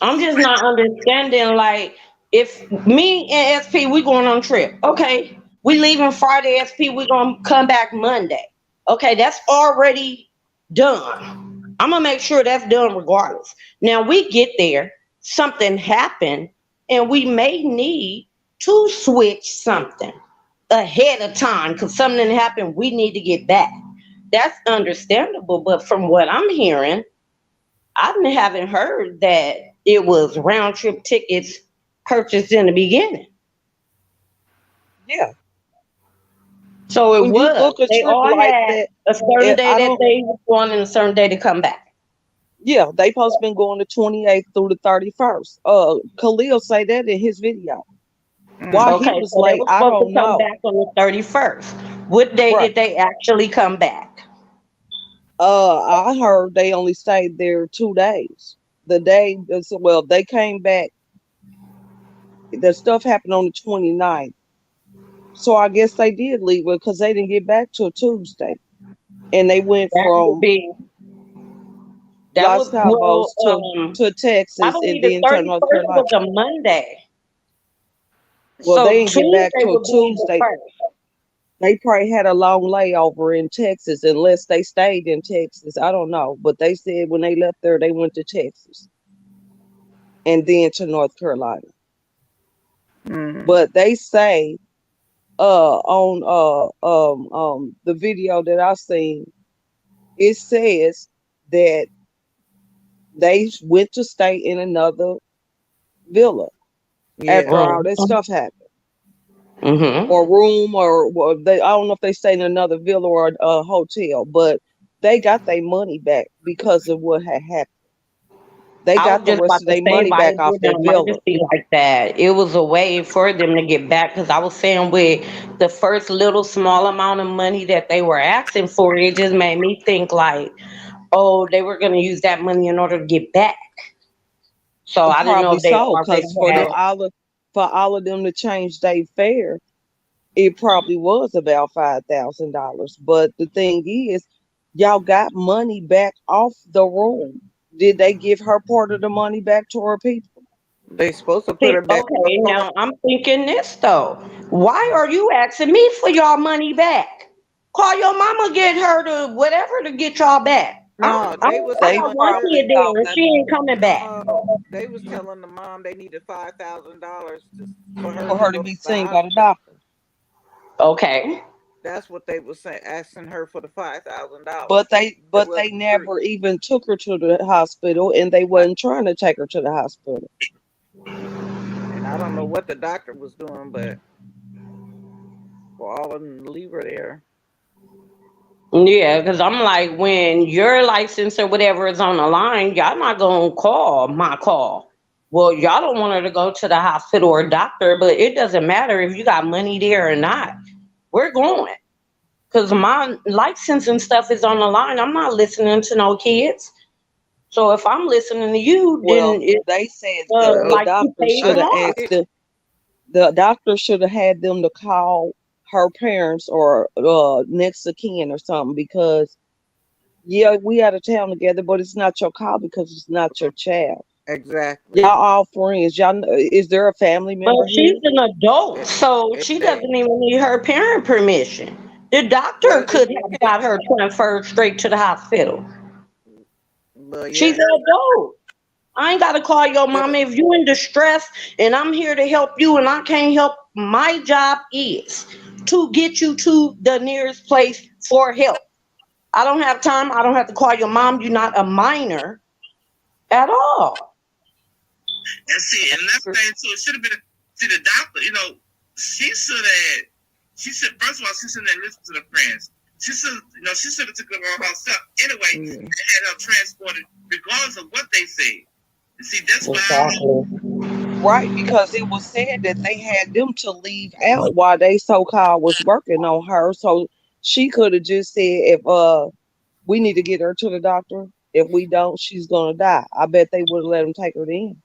O: I'm just not understanding. Like, if me and SP we going on a trip, okay, we leaving Friday. SP we gonna come back Monday. Okay, that's already done. I'm gonna make sure that's done regardless. Now we get there, something happened, and we may need to switch something ahead of time because something happened. We need to get back. That's understandable, but from what I'm hearing, haven't heard that it was round trip tickets purchased in the beginning.
P: Yeah.
O: So it
P: When you
O: was.
P: book a
O: They
P: trip
O: all
P: like
O: had
P: that,
O: a certain day
P: I
O: that
P: don't.
O: they was going and a certain day to come back.
P: Yeah, they supposed to been going the 28th through the 31st. Khalil say that in his video. Why he
O: Okay,
P: was
O: so they
P: late,
O: were
P: I
O: supposed to
P: don't
O: come
P: know.
O: back on the 31st. What day
P: Right.
O: did they actually come back?
P: I heard they only stayed there 2 days. Well, they came back. The stuff happened on the 29th. So I guess they did leave it because they didn't get back till Tuesday. And they went
O: That would
P: from
O: be that
P: Los
O: would well
P: Cabos to
O: I
P: Texas and
O: believe the
P: then to North
O: 31st
P: Carolina.
O: was a Monday.
P: Well,
O: So
P: they didn't get back
O: Tuesday
P: till
O: would be the
P: Tuesday.
O: first.
P: They probably had a long layover in Texas, unless they stayed in Texas. I don't know. But they said when they left there, they went to Texas and then to North Carolina. But they say on the video that I seen, it says that they went to stay in another villa after
R: Yeah.
P: all that stuff happened.
O: Mm-hmm.
P: Or room, or they, I don't know if they stayed in another villa or a hotel, but they got their money back because of what had happened. They
O: I was
P: got the
O: just
P: rest
O: about
P: of
O: to
P: their
O: say,
P: money
O: why
P: back
O: is
P: off
O: it
P: that
O: an
P: villa.
O: emergency like that? It was a way for them to get back because I was saying with the first little small amount of money that they were asking for, it just made me think like, oh, they were going to use that money in order to get back. So I didn't know
P: Probably
O: if they
P: so,
O: already
P: because for
O: had.
P: all of them to change their fare, it probably was about $5,000. But the thing is, y'all got money back off the room. Did they give her part of the money back to her people?
R: They supposed to put
O: See,
R: her back on
O: okay,
R: the road.
O: now I'm thinking this though. Why are you asking me for y'all money back? Call your mama, get her to whatever to get y'all back.
R: No, they was
O: I
P: They
O: got
R: telling
O: one
R: her.
P: probably
O: kid there
P: thought
O: and
P: that.
O: she ain't coming back.
R: No, they was telling the mom they needed $5,000 for her
P: For
R: to
P: her to
R: go to
P: be
R: the
P: seen by the
R: hospital.
P: doctor.
O: Okay.
R: That's what they was saying, asking her for the $5,000.
P: But they
R: It
P: but they
R: wasn't free.
P: never even took her to the hospital, and they wasn't trying to take her to the hospital.
R: And I don't know what the doctor was doing, but for all of them to leave her there.
O: Yeah, because I'm like, when your license or whatever is on the line, y'all not gonna call my call. Well, y'all don't want her to go to the hospital or doctor, but it doesn't matter if you got money there or not. We're going because my license and stuff is on the line. I'm not listening to no kids. So if I'm listening to you, then
P: Well,
O: it's
P: they said the
O: like you
P: doctor
O: paid
P: should
O: them
P: have
O: off.
P: asked the doctor should have had them to call her parents or next of kin or something, because yeah, we out of town together, but it's not your call because it's not your child.
R: Exactly.
P: Y'all all friends. Y'all, is there a family
O: But
P: member
O: she's
P: here?
O: an adult,
R: It,
O: so
R: it,
O: she
R: it,
O: doesn't even need her parent permission. The doctor
R: well,
O: could have got her transferred straight to the hospital.
R: well,
O: She's
R: yeah.
O: an adult. I ain't gotta call your
R: Yeah,
O: mama if you in distress and I'm here to help you and I can't help. My job is to get you to the nearest place for help. I don't have time. I don't have to call your mom. You're not a minor at all.
M: And see, and another thing too, it should have been the doctor. She should have. She should first of all, she shouldn't have listened to the friends. She should have took it on herself anyway and had her transported, regardless of what they said. You see, that's why.
P: Right, because it was said that they had them to leave out while they so-called was working on her. So she could have just said, if we need to get her to the doctor. If we don't, she's gonna die. I bet they would have let them take her in,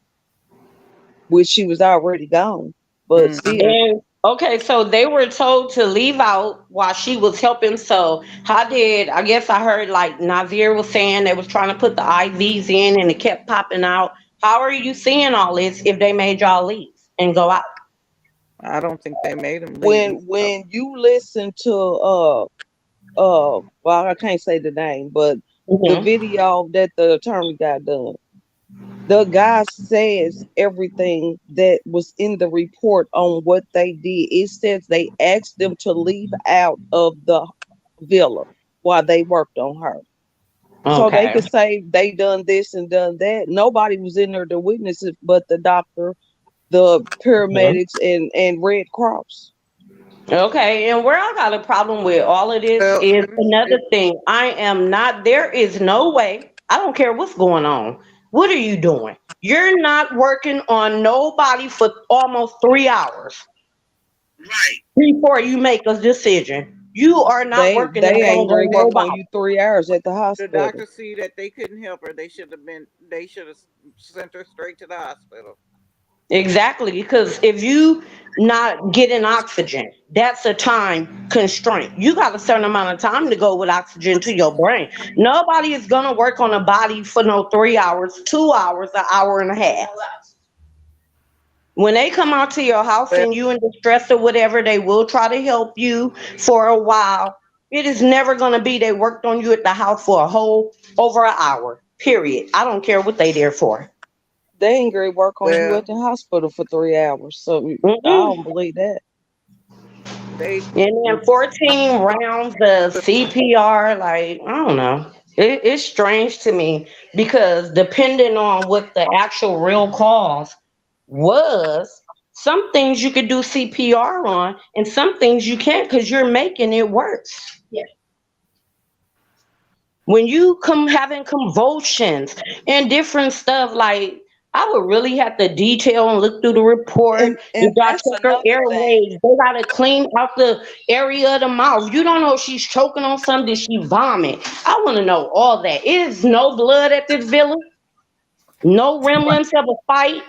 P: which she was already gone. But still,
O: And okay, so they were told to leave out while she was helping. So I guess I heard like Nazeer was saying they was trying to put the IVs in and it kept popping out. How are you seeing all this if they made y'all leave and go out?
R: I don't think they made them leave.
P: when you listen to well, I can't say the name, but the
O: Mhm.
P: video that the attorney got done, the guy says everything that was in the report on what they did. It says they asked them to leave out of the villa while they worked on her. So they
O: Okay.
P: could say they done this and done that. Nobody was in there to witness it but the doctor, the
O: Mhm.
P: paramedics, and Red Cross.
O: Okay, and where I got a problem with all of this
R: Well,
O: is another thing. There is no way, I don't care what's going on. What are you doing? You're not working on nobody for almost 3 hours
M: Right.
O: before you make a decision. You are not
P: They
O: working that
P: they ain't
O: long
P: gonna
O: on
P: work on
O: nobody.
P: you 3 hours at the
R: the
P: hospital.
R: doctor see that they couldn't help her. They should have been. They should have sent her straight to the hospital.
O: Exactly, because if you not getting oxygen, that's a time constraint. You got a certain amount of time to go with oxygen to your brain. Nobody is gonna work on a body for no 3 hours, 2 hours, an hour and a half. When they come out to your house
R: Well,
O: and you in distress or whatever, they will try to help you for a while. It is never gonna be they worked on you at the house for a whole over an hour. Period. I don't care what they there for.
P: They ain't gonna work on you
R: well,
P: at the hospital for 3 hours. So I
O: Mm-mm.
P: don't believe that.
R: they
O: And then 14 rounds of CPR, like, I don't know. It's strange to me because depending on what the actual real cause was, some things you could do CPR on and some things you can't because you're making it worse. When you come having convulsions and different stuff, like I would really have to detail and look through the report.
P: And
O: You got to
P: that's
O: check her
P: another thing.
O: airways. They got to clean out the area of the mouth. You don't know if she's choking on something. Did she vomit? I want to know all that. It is no blood at this village. No remnants of a fight.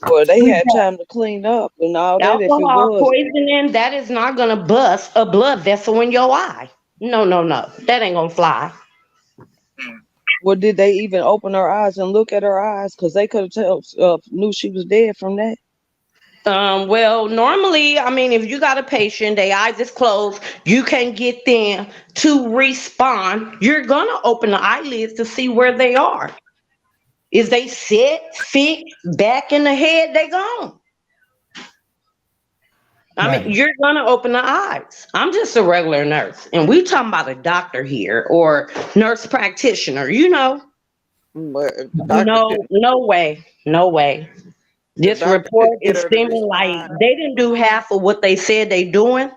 P: Well, they had time to clean up and all that if it
O: Alcohol
P: was.
O: poisoning, that is not going to bust a blood vessel in your eye. No, no, no. That ain't going to fly.
P: Well, did they even open her eyes and look at her eyes? Because they could have knew she was dead from that.
O: Well, normally, I mean, if you got a patient, their eyes is closed, you can get them to respond. You're gonna open the eyelids to see where they are. Is they sit, fit, back in the head, they gone. I mean, you're gonna open the eyes. I'm just a regular nurse, and we talking about a doctor here or nurse practitioner.
R: but the doctor couldn't.
O: No way, no way.
R: The
O: This
R: doctor
O: report
R: couldn't get
O: is
R: her to
O: seeming like
R: respond.
O: they didn't do half of what they said they doing,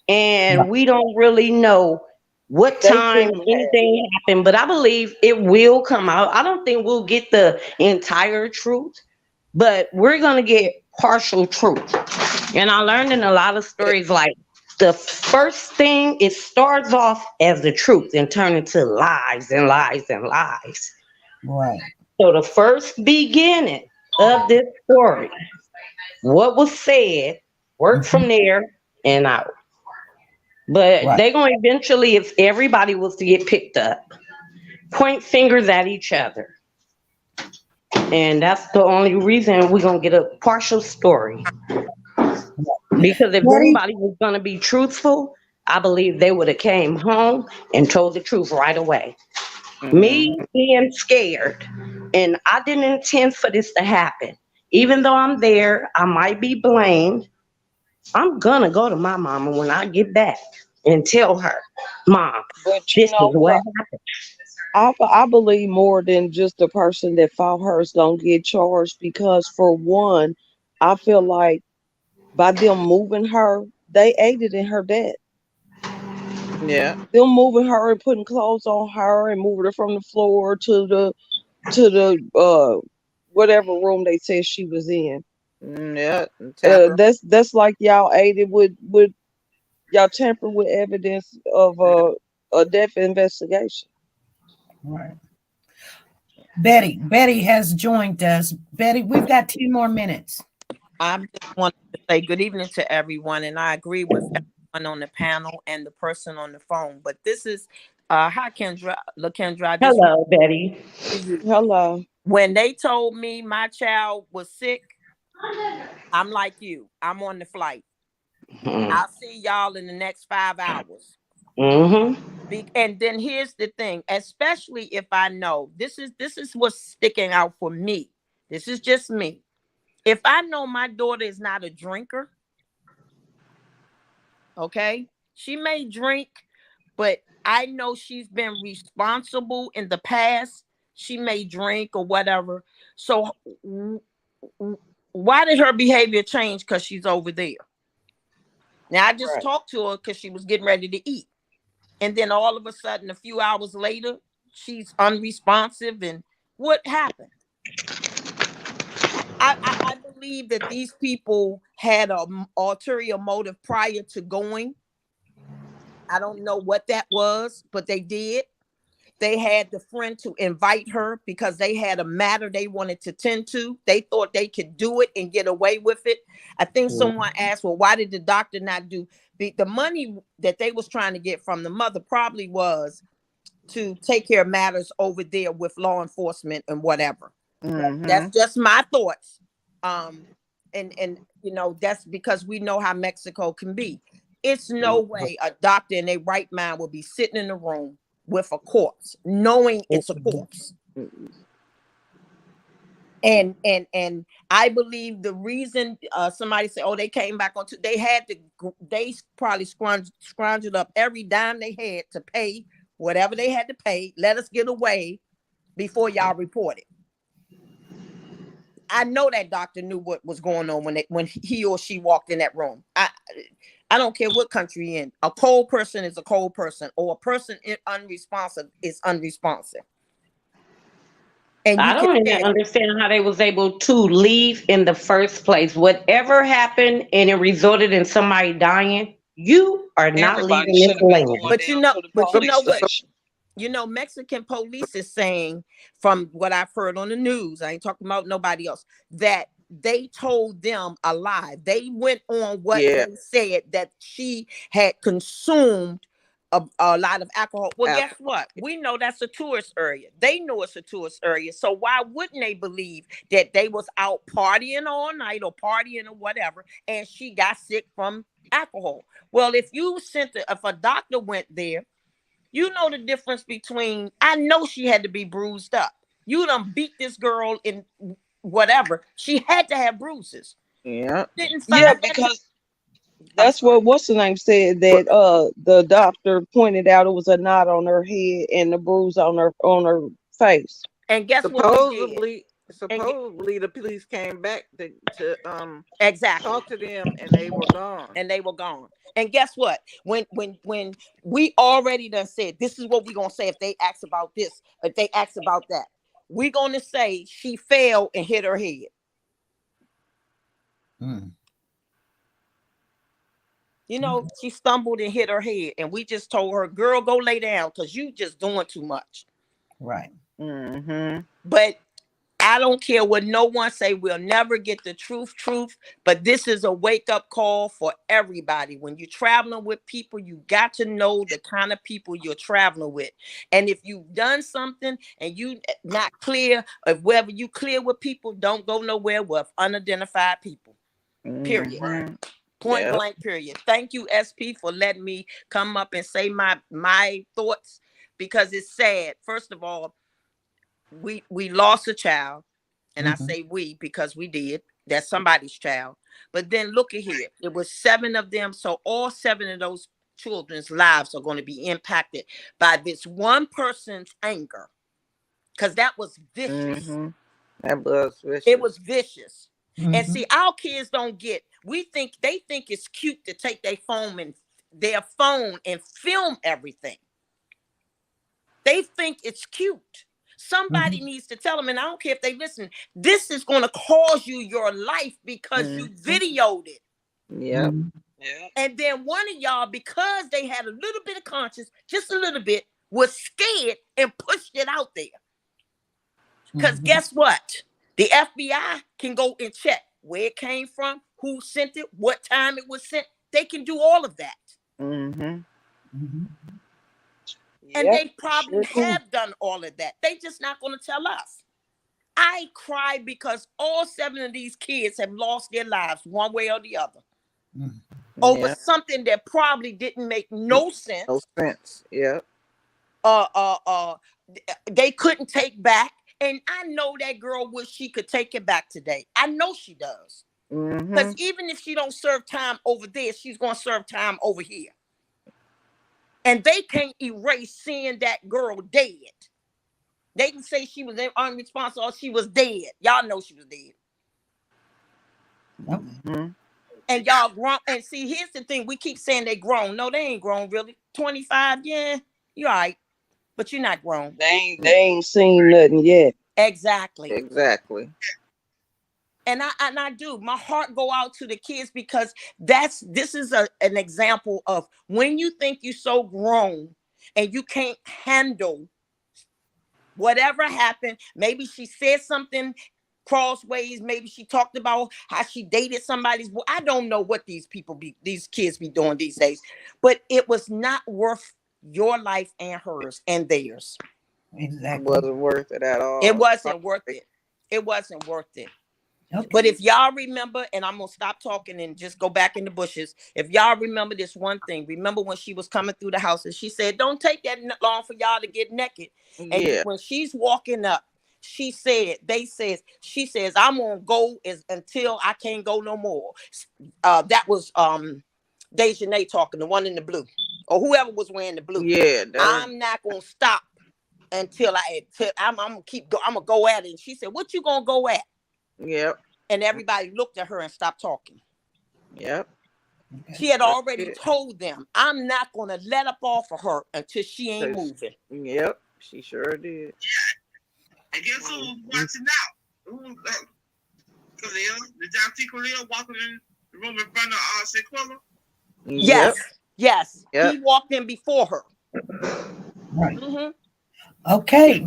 O: and we don't really know what
P: They
O: time
P: couldn't have.
O: anything happened. But I believe it will come out. I don't think we'll get the entire truth, but we're gonna get partial truth. And I learned in a lot of stories, like the first thing, it starts off as the truth and turn into lies and lies and lies.
Q: Right.
O: So the first beginning of this story, what was said, work from there and out. But
Q: Right.
O: they're going to eventually, if everybody was to get picked up, point fingers at each other. And that's the only reason we're going to get a partial story. Because if
Q: Betty,
O: anybody was going to be truthful, I believe they would have came home and told the truth right away. Me being scared, and I didn't intend for this to happen. Even though I'm there, I might be blamed. I'm going to go to my mama when I get back and tell her, Mom,
P: But
O: this is what happened.
P: I believe more than just the person that fought her is gonna get charged, because for one, I feel like by them moving her, they aided in her death.
R: Yeah.
P: Them moving her and putting clothes on her and moving her from the floor to the whatever room they said she was in.
R: Yeah. Tampering.
P: That's like y'all aided with y'all tampering with evidence of a death investigation.
Q: right. Betty has joined us. Betty, we've got 10 more minutes.
S: I just wanted to say good evening to everyone, and I agree with everyone on the panel and the person on the phone. But this is hi Kendra, LaKendra. I just
O: Hello, Betty.
P: Hello.
S: When they told me my child was sick, I'm like you. I'm on the flight. I'll see y'all in the next 5 hours. And then here's the thing, especially if I know this is what's sticking out for me. This is just me. If I know my daughter is not a drinker, okay, she may drink, but I know she's been responsible in the past. She may drink or whatever. So why did her behavior change? Because she's over there. Now, I just talked to her because she was getting ready to eat. And then all of a sudden, a few hours later, she's unresponsive. And what happened? I believe that these people had an ulterior motive prior to going. I don't know what that was, but they did. They had the friend to invite her because they had a matter they wanted to tend to. They thought they could do it and get away with it. I think someone asked, well, why did the doctor not do the money that they was trying to get from the mother probably was to take care of matters over there with law enforcement and whatever. That's just my thoughts. And you know, that's because we know how Mexico can be. It's no way a doctor in their right mind will be sitting in the room with a corpse, knowing it's a corpse. And I believe the reason somebody said, oh, they came back on, they probably scrounged up every dime they had to pay whatever they had to pay. Let us get away before y'all report it. I know that doctor knew what was going on when he or she walked in that room. I don't care what country you're in. A cold person is a cold person, or a person unresponsive is unresponsive. And
O: I don't even understand how they was able to leave in the first place. Whatever happened and it resulted in somebody dying, you are not leaving this land.
S: But you know what? You know, Mexican police is saying, from what I've heard on the news, I ain't talking about nobody else, that they told them a lie. They went on what they said, that she had consumed a lot of alcohol. Well, guess what? We know that's a tourist area. They know it's a tourist area. So why wouldn't they believe that they was out partying all night or partying or whatever, and she got sick from alcohol? Well, if a doctor went there, you know the difference between, I know she had to be bruised up. You done beat this girl in whatever. She had to have bruises.
R: Yeah.
P: Because that's what's the name said, that the doctor pointed out it was a knot on her head and the bruise on her face.
S: And guess
R: supposedly the police came back to
S: exactly
R: talk to them, and they were gone.
S: And guess what? When we already done said, this is what we're gonna say if they ask about this, if they ask about that, we're gonna say she fell and hit her head. You know, she stumbled and hit her head, and we just told her, girl, go lay down because you just doing too much.
Q: Right.
S: But I don't care what no one say. We'll never get the truth, but this is a wake-up call for everybody. When you're traveling with people, you got to know the kind of people you're traveling with. And if you've done something and you not clear of whether you clear with people, don't go nowhere with unidentified people. Period.
R: Mhm.
S: Point
R: Yep.
S: blank, period. Thank you, SP, for letting me come up and say my thoughts, because it's sad. First of all, we lost a child, and I say we because we did. That's somebody's child. But then look at here. It was 7 of them. So all 7 of those children's lives are going to be impacted by this one person's anger. Because that was vicious.
R: Mhm. That was vicious.
S: It was vicious. And see, our kids don't get, they think it's cute to take their phone and film everything. They think it's cute. Somebody needs to tell them, and I don't care if they listen, this is going to cause you your life because you videoed it.
R: Yep.
S: And then one of y'all, because they had a little bit of conscience, just a little bit, was scared and pushed it out there. Because guess what? The FBI can go and check where it came from, who sent it, what time it was sent. They can do all of that. And they probably have done all of that. They just not going to tell us. I cry because all 7 of these kids have lost their lives one way or the other. Over something that probably didn't make no sense.
R: No sense. Yeah.
S: They couldn't take back. And I know that girl wish she could take it back today. I know she does. Because even if she don't serve time over there, she's going to serve time over here. And they can't erase seeing that girl dead. They can say she was unresponsible or she was dead. Y'all know she was dead. And y'all grown. And see, here's the thing. We keep saying they grown. No, they ain't grown, really. 25, yeah, you're all right. But you're not grown.
P: They ain't seen nothing yet.
S: Exactly. And I do. My heart go out to the kids because this is an example of when you think you're so grown and you can't handle whatever happened. Maybe she said something crossways. Maybe she talked about how she dated somebody's boy. I don't know what these kids be doing these days, but it was not worth your life and hers and theirs.
Q: Exactly.
R: It wasn't worth it at all.
S: It wasn't worth it. It wasn't worth it. Okay. But if y'all remember, and I'm going to stop talking and just go back in the bushes. If y'all remember this one thing, remember when she was coming through the house and she said, don't take that long for y'all to get naked. And when she's walking up, she says, I'm going to go until I can't go no more. That was Dejanay talking, the one in the blue, or whoever was wearing the blue.
R: Yeah.
S: I'm not going to stop until I'm going to keep going. I'm going to go at it. And she said, what you going to go at?
R: Yep.
S: And everybody looked at her and stopped talking.
R: Yep.
S: She had already told them, I'm not going to let up off of her until she ain't moving.
R: Yep. She sure did.
M: And guess who was watching out? Khalil? Did y'all see Khalil walking in the room in front of Shanquella?
S: Yes. He walked in before her.
Q: Right. Okay.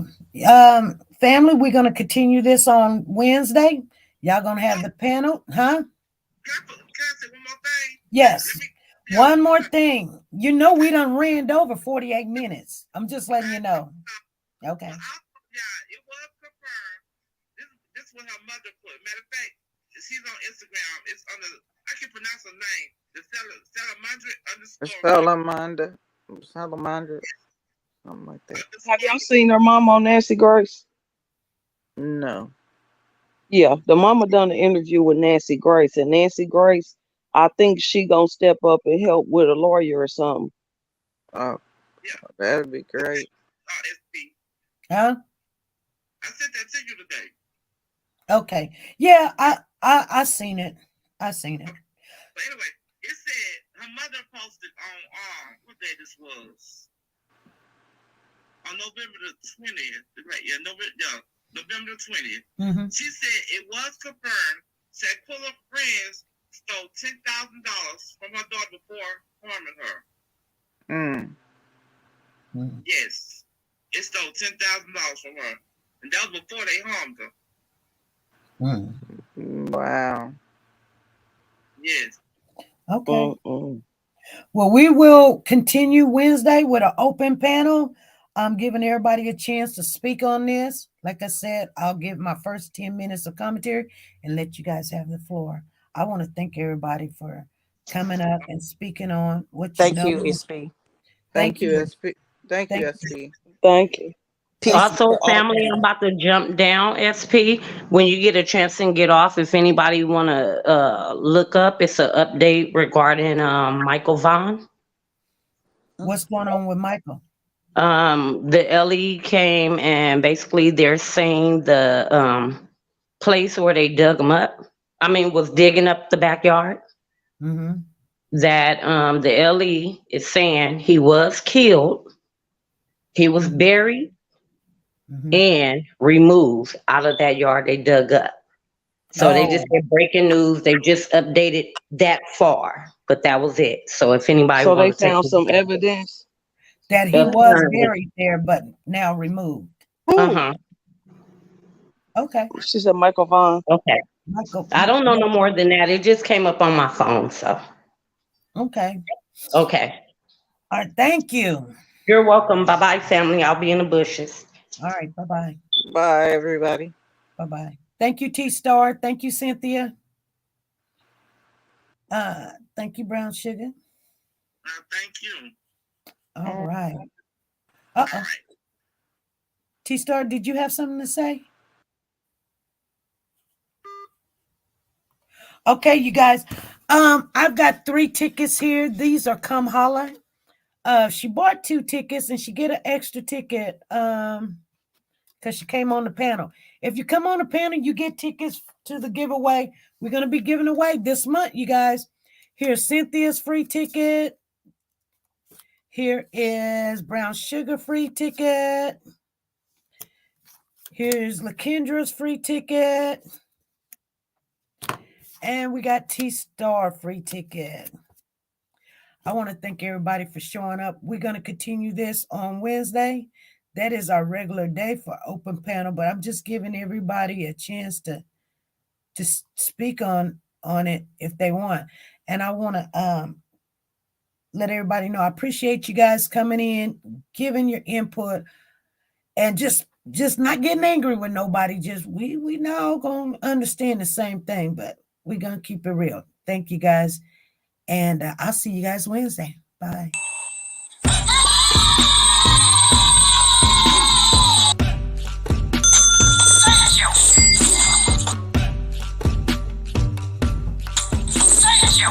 Q: Family, we're going to continue this on Wednesday. Y'all going to have the panel, huh?
M: Can I say one more thing?
Q: Yes. One more thing. You know we done ran over 48 minutes. I'm just letting you know. Okay.
M: It was confirmed. This is what her mother put. Matter of fact, she's on Instagram. It's on I can pronounce her name. The
R: Salamandra. Something like that.
P: Have y'all seen her mom on Nancy Grace?
R: No.
P: Yeah, the mama done an interview with Nancy Grace, and Nancy Grace, I think she gonna step up and help with a lawyer or something.
R: Oh, that'd be great.
Q: Huh?
M: I sent that to you today.
Q: Okay. Yeah, I seen it.
M: But anyway, it said her mother posted on what day this was. On November the 20th, November the 20th. She said it was confirmed Shanquella friends stole $10,000 from her daughter before harming her. Yes, it stole $10,000 from her, and that was before they harmed her.
R: Wow.
M: Yes.
Q: Okay. Well, we will continue Wednesday with an open panel. I'm giving everybody a chance to speak on this. Like I said, I'll give my first 10 minutes of commentary and let you guys have the floor. I want to thank everybody for coming up and speaking on what you know.
S: Thank you, SP.
R: Thank you, SP. Thank you, SP.
P: Thank you.
S: Peace
O: Also,
S: to all
O: family, I'm about to jump down, SP. When you get a chance and get off, if anybody want to look up, it's an update regarding Michael Vaughn.
Q: What's going on with Michael?
O: The LE came and basically they're saying the place where they dug him up, was digging up the backyard, that the LE is saying he was killed, he was buried, and removed out of that yard they dug up. So they just said breaking news. They just updated that far, but that was it. So if anybody
P: So they
O: wants to
P: found some evidence
Q: that he was buried there, but now removed. Okay.
P: She said Michael Vaughn.
O: Okay.
Q: Michael.
O: I don't know no more than that. It just came up on my phone. So.
Q: Okay.
O: Okay.
Q: All right. Thank you.
O: You're welcome. Bye-bye, family. I'll be in the bushes.
Q: All right. Bye-bye.
R: Bye, everybody.
Q: Bye-bye. Thank you, T-Star. Thank you, Cynthia. Thank you, Brown Sugar.
M: Thank you.
Q: All right. Uh-oh. T-Star, did you have something to say? Okay, you guys. I've got 3 tickets here. These are Come Holler. She bought 2 tickets and she get an extra ticket because she came on the panel. If you come on the panel, you get tickets to the giveaway. We're going to be giving away this month, you guys. Here's Cynthia's free ticket. Here is Brown Sugar free ticket. Here's LaKendra's free ticket. And we got T-Star free ticket. I want to thank everybody for showing up. We're going to continue this on Wednesday. That is our regular day for open panel, but I'm just giving everybody a chance to speak on it if they want. And I want to let everybody know I appreciate you guys coming in, giving your input, and just not getting angry with nobody. Just we now gonna understand the same thing, but we're gonna keep it real. Thank you guys, and I'll see you guys Wednesday. Bye.
C: Say it, yo.